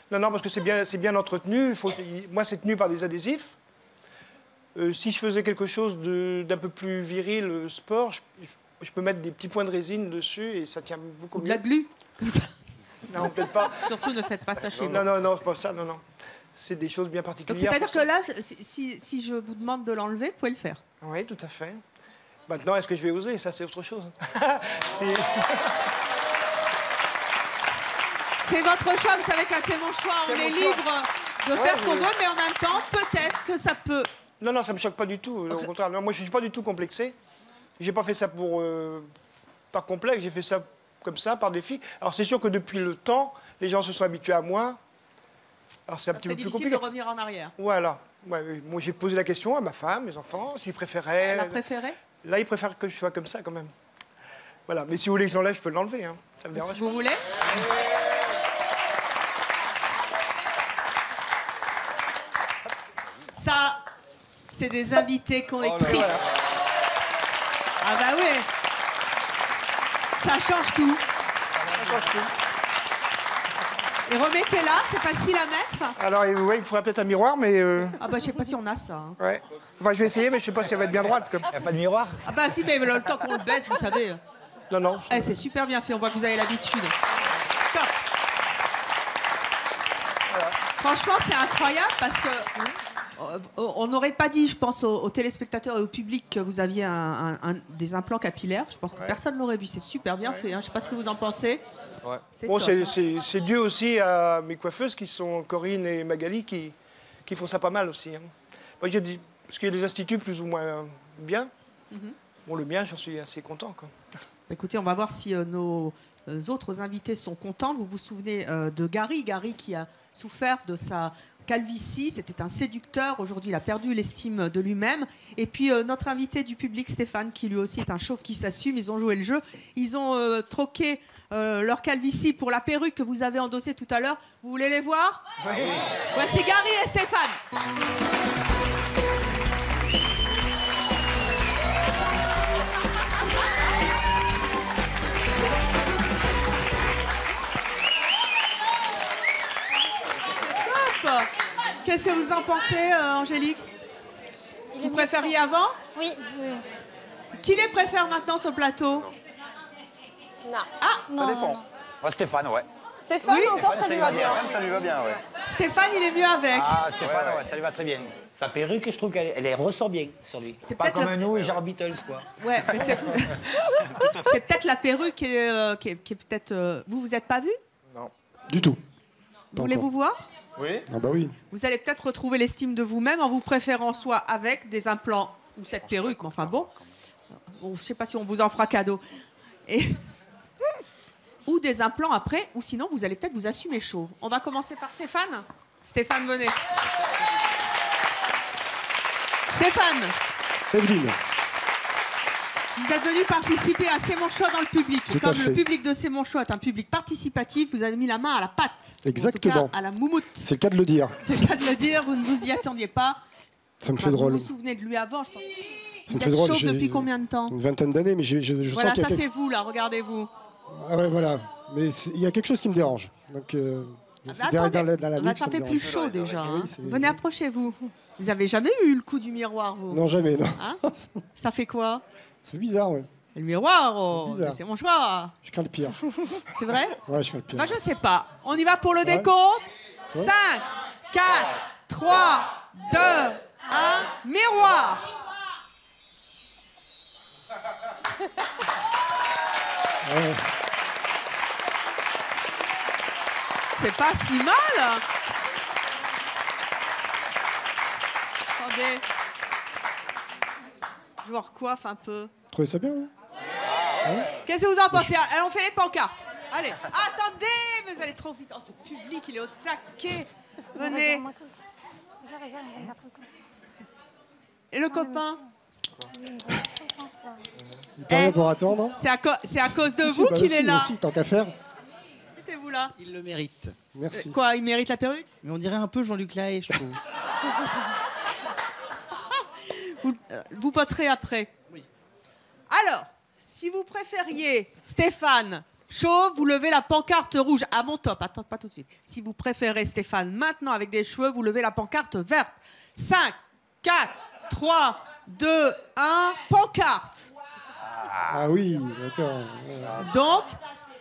Non, parce que c'est bien entretenu. Moi, c'est tenu par des adhésifs. Si je faisais quelque chose d'un peu plus viril, sport, je peux mettre des petits points de résine dessus et ça tient beaucoup mieux. De la glu, comme ça? Non, peut-être pas. Surtout, ne faites pas ça chez vous. Non, c'est pas ça, non. C'est des choses bien Donc, particulières. c'est-à-dire que là, si je vous demande de l'enlever, vous pouvez le faire? Oui, tout à fait. Maintenant, est-ce que je vais oser? Ça, c'est autre chose. C'est votre choix, vous savez que c'est mon choix. On est libre de faire ce qu'on veut, mais en même temps, peut-être que ça peut... Non, ça ne me choque pas du tout. Au contraire, non, moi, je ne suis pas du tout complexé. Je n'ai pas fait ça par complexe, j'ai fait ça comme ça, par défi. Alors, c'est sûr que depuis le temps, les gens se sont habitués à moi. Alors, c'est un petit peu plus difficile compliqué. de revenir en arrière. Voilà. Ouais, moi, j'ai posé la question à ma femme, mes enfants, s'ils préféraient... Elle a préféré? Là, ils préfèrent que je sois comme ça, quand même. Voilà. Mais si vous voulez que je l'enlève, je peux l'enlever. Hein. Ça me dérange Si vous voulez. Ça, c'est des invités qui ont les tripes. Ah bah oui. Ça change tout. Et remettez-la, c'est facile à mettre. Alors, ouais, il faudrait peut-être un miroir, mais... Ah bah je sais pas si on a ça. Hein. Ouais. Enfin, je vais essayer, mais je sais pas si elle va être bien droite. Il n'y a pas de miroir? Ah bah si, mais le temps qu'on le baisse, vous savez. Non. Eh, c'est super bien fait, on voit que vous avez l'habitude. Top. Franchement, c'est incroyable parce que on n'aurait pas dit, je pense, aux téléspectateurs et au public que vous aviez des implants capillaires. Je pense que personne ne l'aurait vu. C'est super bien fait. Hein. Je ne sais pas ce que vous en pensez. Bon, top, hein. c'est dû aussi à mes coiffeuses qui sont Corinne et Magali qui qui font ça pas mal aussi. Hein. Moi, parce qu'il y a des instituts plus ou moins bien. Bon, le mien, j'en suis assez content, quoi. Écoutez, on va voir si nos autres invités sont contents. Vous vous souvenez de Gary qui a souffert de sa calvitie. C'était un séducteur. Aujourd'hui, il a perdu l'estime de lui-même. Et puis, notre invité du public, Stéphane, qui lui aussi est un chauve qui s'assume. Ils ont joué le jeu. Ils ont troqué leur calvitie pour la perruque que vous avez endossée tout à l'heure. Vous voulez les voir? Oui. Voici Gary et Stéphane. Qu'est-ce que vous en pensez, Angélique? Vous préfériez avant? Oui. Qui les préfère maintenant sur le plateau? Non. Ah, ça dépend. Moi, Stéphane, ouais. Stéphane, Oui. encore, ça lui va bien. Ça lui va bien, ouais. Stéphane, il est mieux avec. Ah, Stéphane, ouais, ça lui va très bien. Sa perruque, je trouve qu'elle ressort bien sur lui. C'est pas comme nous et genre Beatles, quoi. Ouais, mais c'est peut-être la perruque qui est peut-être... Vous n'êtes pas vu? Non. Du tout. Voulez-vous voir? Oui. Ah bah oui. Vous allez peut-être retrouver l'estime de vous-même en vous préférant soit avec des implants ou cette perruque, mais enfin bon, je ne sais pas si on vous en fera cadeau. Ou des implants après, ou sinon vous allez peut-être vous assumer chauve. On va commencer par Stéphane. Stéphane, venez. Stéphane. Evelyne. Vous êtes venu participer à C'est mon choix dans le public. Tout Comme à fait. le public de C'est mon choix est un public participatif, vous avez mis la main à la pâte. Exactement. En tout cas, à la moumoute. C'est le cas de le dire. C'est le cas de le dire, vous ne vous y attendiez pas. Ça me fait drôle. Vous vous souvenez de lui avant, je pense. Ça Vous me fait êtes drôle. chauve depuis combien de temps? Une vingtaine d'années, mais je Voilà, sens qu'il y ça a quelque... c'est vous là, regardez-vous. Ah ouais, voilà. Mais il y a quelque chose qui me dérange. Donc, c'est Attendez, dans la nuque, ça me fait plus dérange. chaud déjà. Oui, Hein. c'est- Venez, approchez-vous. Vous avez jamais eu le coup du miroir, vous? Non, jamais, non. Hein? Ça fait quoi? C'est bizarre, ouais. Le miroir, oh, C'est bizarre. c'est mon choix. Je crains le pire. C'est vrai? Ouais, je crains le pire. Moi, je sais pas. On y va pour le Ouais. décompte. Ouais. 5, 4, 3, 2, 1, miroir. Ouais. C'est pas si mal. Attendez. Je vous recoiffe un peu. Vous trouvez ça bien, ouais? Qu'est-ce que vous en pensez? Allez, on fait les pancartes. Allez, attendez, mais vous allez trop vite. Oh, ce public, il est au taquet. Venez. Et le copain? Il peut rien pour attendre. C'est à cause de Si, vous bah qu'il aussi, est là. aussi, tant qu'à faire. Mettez-vous là. Il le mérite. Merci. Quoi, il mérite la perruque? Mais on dirait un peu Jean-Luc Lahaye, je trouve. Vous voterez après. Oui. Alors, si vous préfériez Stéphane chauve, vous levez la pancarte rouge. À mon top, attends, pas tout de suite. Si vous préférez Stéphane maintenant avec des cheveux, vous levez la pancarte verte. 5, 4, 3, 2, 1, pancarte. Ah oui, d'accord. Donc,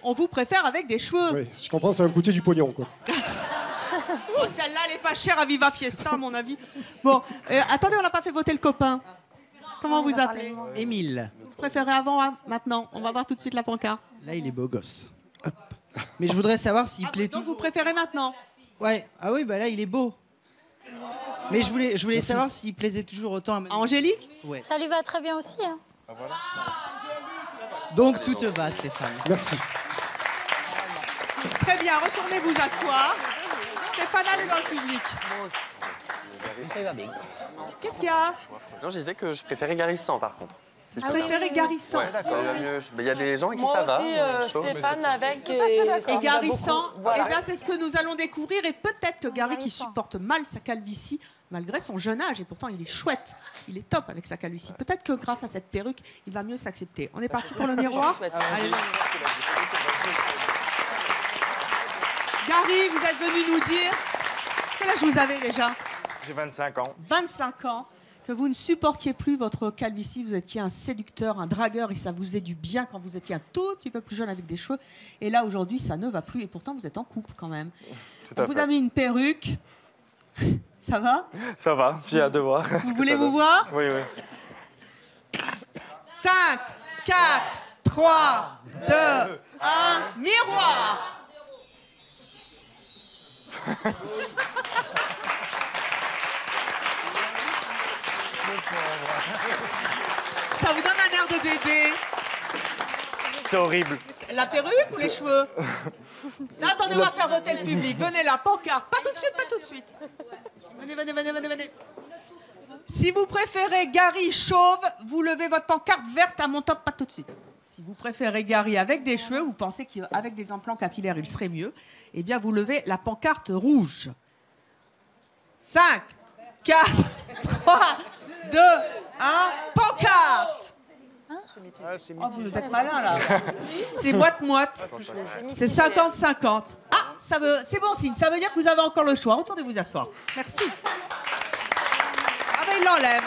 on vous préfère avec des cheveux. Oui, je comprends, ça va me coûter du pognon, quoi. Oh, celle-là, elle est pas chère à Viva Fiesta, à mon avis. Bon, attendez, on n'a pas fait voter le copain. Comment vous appelez? Émile. Vous préférez avant, hein, maintenant? On va voir tout de suite la pancarte. Là, il est beau gosse. Hop. Mais je voudrais savoir s'il plaît Donc, toujours. vous préférez maintenant? Ouais. Ah oui, bah là, il est beau. Mais je voulais savoir s'il plaisait toujours autant à Angélique? Ouais. Ça lui va très bien aussi. Hein. Donc, tout te va, Stéphane. Merci. Très bien, retournez vous asseoir. Stéphane, allez dans le public. Qu'est-ce qu'il y a? Non, je disais que je préférais Gary sans, par contre. Si je Ah peux oui, préférez Gary sans. Ouais, d'accord. Il y a des gens qui Moi ça va. aussi, chauve, mais Stéphane c'est- avec Et Gary beaucoup. sans, Voilà. eh bien, c'est ce que nous allons découvrir. Et peut-être que Gary, qui supporte mal sa calvitie, malgré son jeune âge, et pourtant il est chouette, il est top avec sa calvitie. Peut-être que grâce à cette perruque, il va mieux s'accepter. On est parti pour le miroir. Allez. Gary, vous êtes venu nous dire, quel âge vous avez déjà? J'ai 25 ans. 25 ans, que vous ne supportiez plus votre calvitie, vous étiez un séducteur, un dragueur, et ça vous faisait du bien quand vous étiez un tout petit peu plus jeune avec des cheveux. Et là, aujourd'hui, ça ne va plus, et pourtant, vous êtes en couple quand même. Tout à On vous fait. a mis une perruque. Ça va? Ça va, j'ai hâte de voir. Vous voulez vous voir? Oui, oui. 5, 4, 3, 2, 1, miroir! Ça vous donne un air de bébé. C'est horrible. La perruque ou les cheveux? Attendez, on va faire voter le public. Venez là, pancarte. Pas tout de suite, pas tout de suite. Venez. Si vous préférez Gary chauve, vous levez votre pancarte verte à mon top, pas tout de suite. Si vous préférez Gary avec des cheveux, vous pensez qu'avec des implants capillaires, il serait mieux, eh bien, vous levez la pancarte rouge. 5, 4, 3, 2, 1, pancarte! Oh, vous êtes malin là. C'est moite-moite. C'est 50-50. Ah, c'est bon signe. Ça veut dire que vous avez encore le choix. Retournez vous asseoir. Merci. Ah ben il l'enlève.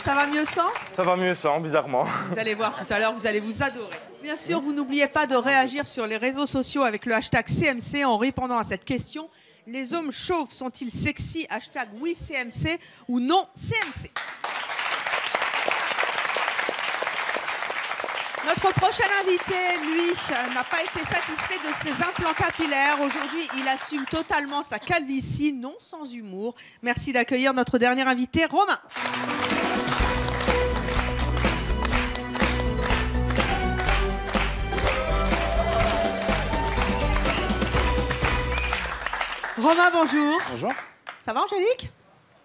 Ça va mieux sans? Ça va mieux sans, bizarrement. Vous allez voir tout à l'heure, vous allez vous adorer. Bien sûr, vous n'oubliez pas de réagir sur les réseaux sociaux avec le hashtag CMC en répondant à cette question. Les hommes chauves sont-ils sexy? Hashtag oui CMC ou non CMC. Notre prochain invité, lui, n'a pas été satisfait de ses implants capillaires. Aujourd'hui, il assume totalement sa calvitie, non sans humour. Merci d'accueillir notre dernier invité, Romain. Romain, bonjour. Bonjour. Ça va, Angélique?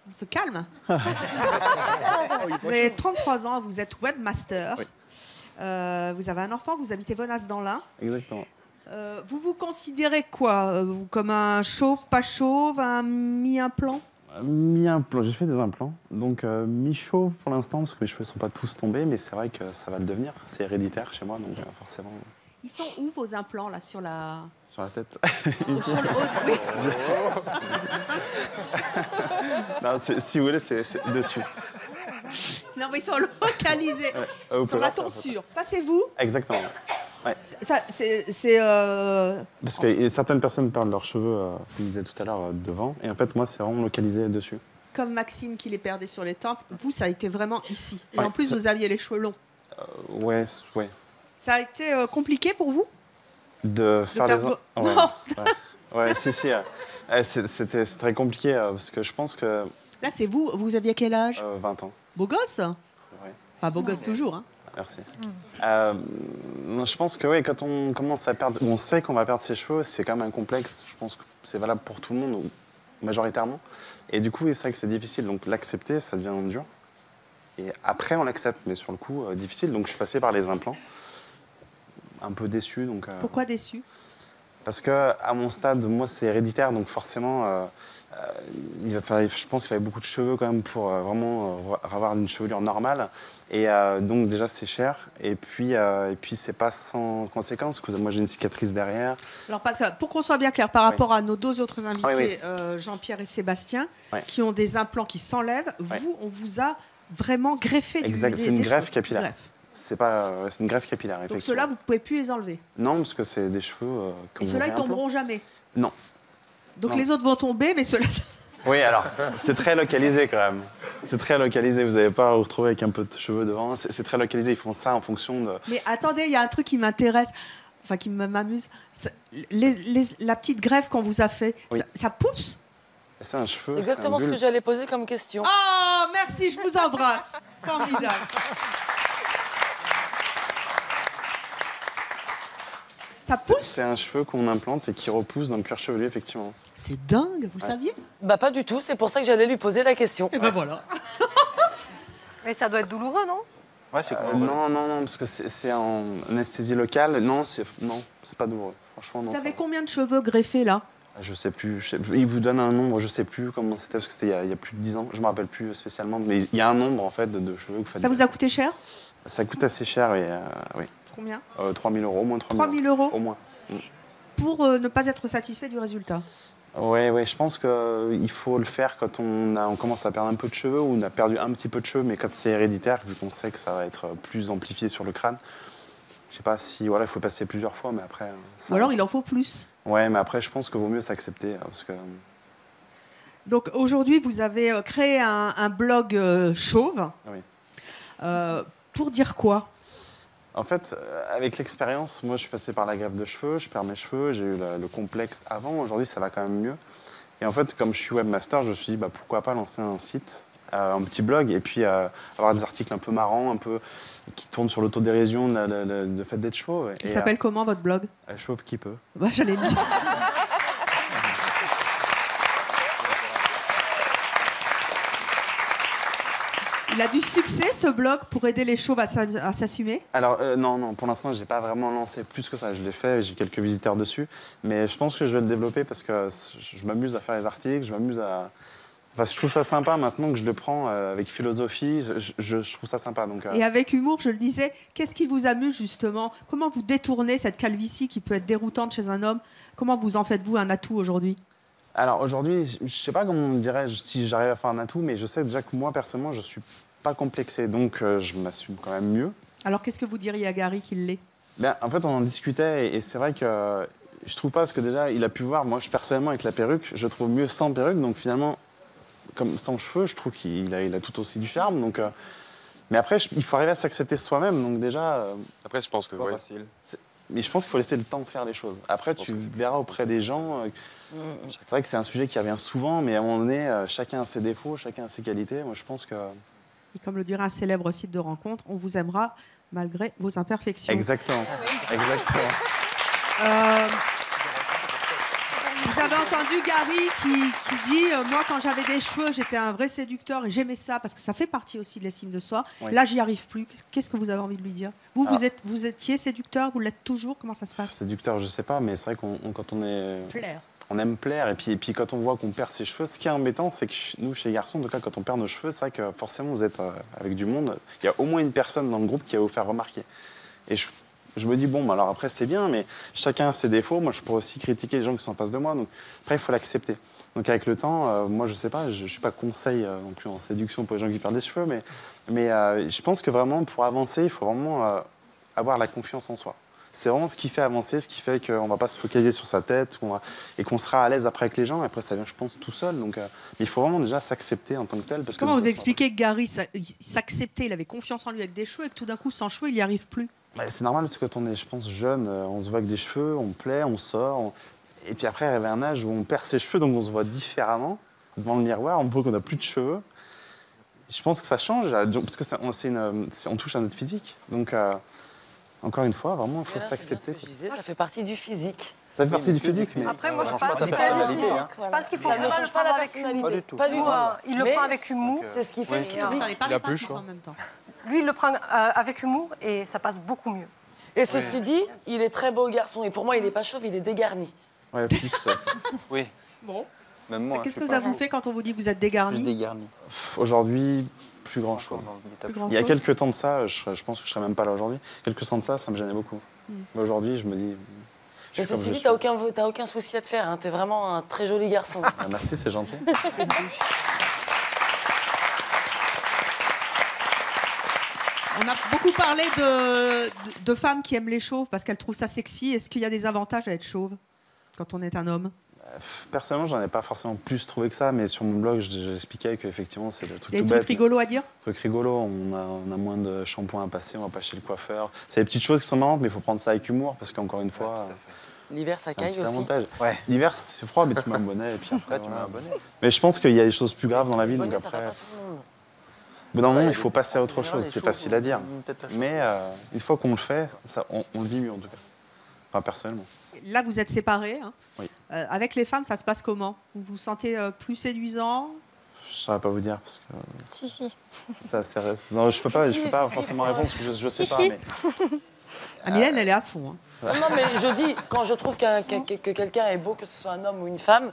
On se calme. Vous avez 33 ans, vous êtes webmaster. Oui. Vous avez un enfant, vous habitez Venasse dans l'Ain. Exactement. Vous vous considérez quoi? Vous comme un chauve, pas chauve, un mi-implant? Mi-implant, j'ai fait des implants. Donc mi-chauve pour l'instant, parce que mes cheveux ne sont pas tous tombés, mais c'est vrai que ça va le devenir. C'est héréditaire chez moi, donc forcément. Ils sont où vos implants là sur la... Sur la tête. Sur le haut, oui. Non, si vous voulez, c'est dessus. Non, mais ils sont localisés Ouais, sur la tonsure. Ça, c'est vous? Exactement. Ouais. Ça, c'est Parce que certaines personnes perdent leurs cheveux, comme je disais tout à l'heure, devant. Et en fait, moi, c'est vraiment localisé dessus. comme Maxime qui les perdait sur les tempes. Vous, ça a été vraiment ici. Et Ouais. en plus, vous aviez les cheveux longs. Ouais. Ça a été compliqué pour vous? De faire perdre des... vos- Ouais, Non. ouais, si. C'était très compliqué parce que je pense que... Là, c'est vous. Vous aviez quel âge? 20 ans. Beau gosse? Ouais. Enfin, beau gosse toujours. Hein. Merci. Non, je pense que oui, quand on commence à perdre... On sait qu'on va perdre ses cheveux, c'est quand même un complexe. Je pense que c'est valable pour tout le monde, ou majoritairement. Et du coup, c'est vrai que c'est difficile. Donc l'accepter, ça devient dur. Et après, on l'accepte, mais sur le coup, difficile. Donc je suis passé par les implants. Un peu déçu. Donc, Pourquoi déçu? parce que à mon stade, moi, c'est héréditaire, donc forcément, je pense qu'il fallait beaucoup de cheveux quand même pour vraiment avoir une chevelure normale. Et donc déjà, c'est cher. Et puis c'est pas sans conséquence. Moi, j'ai une cicatrice derrière. Alors, parce que pour qu'on soit bien clair, par rapport à nos deux autres invités, Oui. Jean-Pierre et Sébastien, Ouais. qui ont des implants qui s'enlèvent, vous, on vous a vraiment greffé Exact, c'est une greffe capillaire. Greffe. C'est une greffe capillaire, Donc effectivement. ceux-là, vous ne pouvez plus les enlever. Non, parce que c'est des cheveux... Et ceux-là, ils tomberont jamais. Non. Donc Non. les autres vont tomber, mais ceux-là... Oui, alors, c'est très localisé quand même. C'est très localisé. Vous n'allez pas vous retrouver avec un peu de cheveux devant. C'est très localisé. Ils font ça en fonction de... Mais attendez, il y a un truc qui m'intéresse, enfin qui m'amuse. La petite greffe qu'on vous a fait, Oui. ça pousse? C'est un cheveu. Exactement ce que j'allais poser comme question. Oh, merci, je vous embrasse. Formidable. Ça pousse? C'est un cheveu qu'on implante et qui repousse dans le cuir chevelu, effectivement. C'est dingue, vous le saviez? Bah pas du tout, c'est pour ça que j'allais lui poser la question. Et ben voilà. Mais ça doit être douloureux, non? Ouais, c'est Non, parce que c'est en anesthésie locale. Non, c'est pas douloureux. Franchement, non. Vous avez combien de cheveux greffés là? Je sais plus. Il vous donne un nombre, je sais plus comment c'était, parce que c'était il y a plus de 10 ans. Je me rappelle plus spécialement. Mais il y a un nombre, en fait, de cheveux que vous faites. Ça vous a coûté cher? Ça coûte assez cher, oui. Combien? 3 000 euros, au moins 3 000 euros? Au moins. Pour ne pas être satisfait du résultat. Oui, je pense qu'il faut le faire quand on commence à perdre un peu de cheveux, ou on a perdu un petit peu de cheveux, mais quand c'est héréditaire, vu qu'on sait que ça va être plus amplifié sur le crâne. Je sais pas si il faut passer plusieurs fois, mais après... Ou alors il en faut plus. Ouais, mais après, je pense qu'il vaut mieux s'accepter, parce que... Donc aujourd'hui, vous avez créé un blog chauve. Oui. Pour dire quoi? En fait, avec l'expérience, moi, je suis passé par la greffe de cheveux, je perds mes cheveux, j'ai eu le complexe avant. Aujourd'hui, ça va quand même mieux. Et en fait, comme je suis webmaster, je me suis dit, pourquoi pas lancer un site un petit blog, et puis avoir des articles un peu marrants, un peu qui tournent sur l'autodérision de fait d'être chauve. Il s'appelle comment votre blog? Chauve qui peut. Bah, j'allais le dire. Il a du succès, ce blog, pour aider les chauves à s'assumer? Alors, non, pour l'instant, je n'ai pas vraiment lancé plus que ça. Je l'ai fait, j'ai quelques visiteurs dessus. Mais je pense que je vais le développer parce que je m'amuse à faire les articles, je m'amuse à... Enfin, je trouve ça sympa maintenant que je le prends avec philosophie. Je trouve ça sympa. Donc, Et avec humour, je le disais, qu'est-ce qui vous amuse, justement? Comment vous détournez cette calvitie qui peut être déroutante chez un homme? Comment vous en faites-vous un atout aujourd'hui? Alors, aujourd'hui, je ne sais pas comment on dirait si j'arrive à faire un atout, mais je sais déjà que moi, personnellement, je ne suis pas complexé, donc je m'assume quand même mieux. Alors qu'est-ce que vous diriez à Gary qu'il l'est? En fait, on en discutait et c'est vrai que je trouve pas, parce que déjà, il a pu voir, moi, personnellement, avec la perruque, je trouve mieux sans perruque, donc finalement, comme sans cheveux, je trouve qu'il a tout aussi du charme. Donc, mais après, il faut arriver à s'accepter soi-même, donc déjà... Après, je pense que... Pas facile. Mais je pense qu'il faut laisser le temps de faire les choses. Après, tu verras auprès des gens... c'est vrai que c'est un sujet qui revient souvent, mais à un moment donné, chacun a ses défauts, chacun a ses qualités. Moi, je pense que... Et comme le dirait un célèbre site de rencontre, on vous aimera malgré vos imperfections. Exactement. Exactement. Vous avez entendu Gary qui dit moi, quand j'avais des cheveux, j'étais un vrai séducteur et j'aimais ça parce que ça fait partie aussi de l'estime de soi. Oui. Là, j'y arrive plus. Qu'est-ce que vous avez envie de lui dire? Vous étiez séducteur, vous l'êtes toujours? Comment ça se passe? Séducteur, je sais pas, mais c'est vrai qu'on quand on est... Plaire. On aime plaire, et puis quand on voit qu'on perd ses cheveux, ce qui est embêtant, c'est que nous, chez les garçons, en tout cas, quand on perd nos cheveux, c'est vrai que forcément, vous êtes avec du monde. Il y a au moins une personne dans le groupe qui va vous faire remarquer. Et je me dis, bon, alors après, c'est bien, mais chacun a ses défauts. Moi, je pourrais aussi critiquer les gens qui sont en face de moi. Donc après, il faut l'accepter. Donc avec le temps, moi, je sais pas, je suis pas conseil non plus en séduction pour les gens qui perdent les cheveux, mais je pense que vraiment, pour avancer, il faut vraiment avoir la confiance en soi. C'est vraiment ce qui fait avancer, ce qui fait qu'on ne va pas se focaliser sur sa tête et qu'on sera à l'aise après avec les gens. Et après, ça vient, je pense, tout seul. Donc, il faut vraiment déjà s'accepter en tant que tel. Parce Comment vous expliquez que Gary s'acceptait, il avait confiance en lui avec des cheveux et que tout d'un coup, sans cheveux, il n'y arrive plus? C'est normal parce que quand on est, je pense, jeune, on se voit avec des cheveux, on plaît, on sort. Et puis après, arrive un âge où on perd ses cheveux, donc on se voit différemment. Devant le miroir, on voit qu'on n'a plus de cheveux. Je pense que ça change, parce que on touche à notre physique. Donc... encore une fois, vraiment, il faut s'accepter. Ça fait partie du physique. Ça fait partie du physique, mais... Après, moi, je pense qu'il faut Ça ne vraiment change le pas prendre la avec personnalité. humour. Pas du tout. Pas du tout. Il le prend avec humour. C'est ce qui fait le physique. Il a plus chaud. En même temps. Lui, il le prend avec humour et ça passe beaucoup mieux. Et ceci dit, il est très beau garçon. Et pour moi, il n'est pas chauve, il est dégarni. Ouais, plus Oui. Bon. Même moi. Qu'est-ce que ça vous fait quand on vous dit que vous êtes dégarni? Dégarni. Aujourd'hui, plus grand-chose. Il y a quelques temps de ça, je pense que je serais même pas là aujourd'hui. Quelques temps de ça, ça me gênait beaucoup. Mais aujourd'hui, je me dis... Mais ceci dit, t'as aucun souci à te faire. Hein. T'es vraiment un très joli garçon. Merci, c'est gentil. On a beaucoup parlé de femmes qui aiment les chauves parce qu'elles trouvent ça sexy. Est-ce qu'il y a des avantages à être chauve quand on est un homme? Personnellement, j'en ai pas forcément plus trouvé que ça, mais sur mon blog, j'expliquais qu'effectivement, c'est le truc tout bête. Il y a des trucs rigolos à dire? Truc rigolo, on a moins de shampoing à passer, on va pas chez le coiffeur. C'est des petites choses qui sont marrantes, mais il faut prendre ça avec humour, parce qu'encore une fois... L'hiver, ça caille aussi. Ouais. L'hiver, c'est froid, mais tu mets un bonnet, et puis après, tu mets un bonnet. Mais je pense qu'il y a des choses plus graves dans la vie, donc après... Au bout d'un moment, il faut passer à autre chose, c'est facile à dire. Mais une fois qu'on le fait, on le vit mieux, en tout cas. Enfin, personnellement. Là, vous êtes séparés. Hein. Oui. Avec les femmes, ça se passe comment? Vous vous sentez plus séduisant? Je ne saurais pas vous dire. Parce que, Si. Ça, non, je peux pas forcément répondre, parce que je sais pas. Mais... Mylène, elle est à fond. Hein. Non, mais je dis, quand je trouve que quelqu'un est beau, que ce soit un homme ou une femme,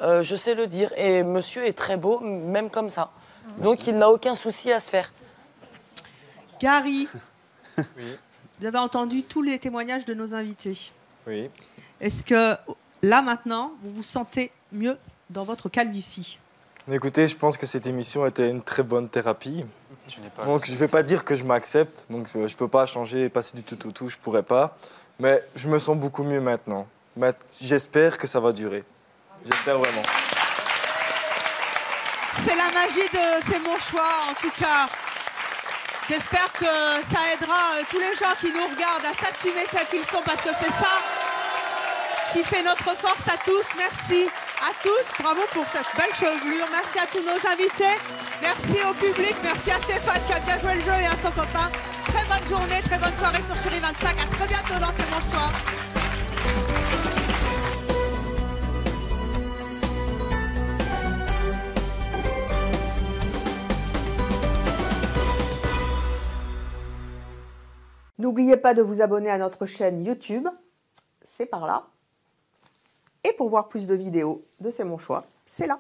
je sais le dire. Et monsieur est très beau, même comme ça. Donc, il n'a aucun souci à se faire. Gary, vous avez entendu tous les témoignages de nos invités. Oui. Est-ce que là, maintenant, vous vous sentez mieux dans votre calvitie? Écoutez, je pense que cette émission était une très bonne thérapie. Donc, je ne vais pas dire que je m'accepte. Donc, je ne peux pas changer et passer du tout au tout, je ne pourrais pas. Mais je me sens beaucoup mieux maintenant. J'espère que ça va durer. J'espère vraiment. C'est la magie de C'est mon choix, en tout cas. J'espère que ça aidera tous les gens qui nous regardent à s'assumer tels qu'ils sont, parce que c'est ça qui fait notre force à tous. Merci. à tous. Bravo pour cette belle chevelure. Merci à tous nos invités. Merci au public. Merci à Stéphane qui a bien joué le jeu et à son copain. Très bonne journée, très bonne soirée sur Chérie 25. À très bientôt dans C'est mon choix. N'oubliez pas de vous abonner à notre chaîne YouTube, c'est par là. Et pour voir plus de vidéos de C'est mon choix, c'est là.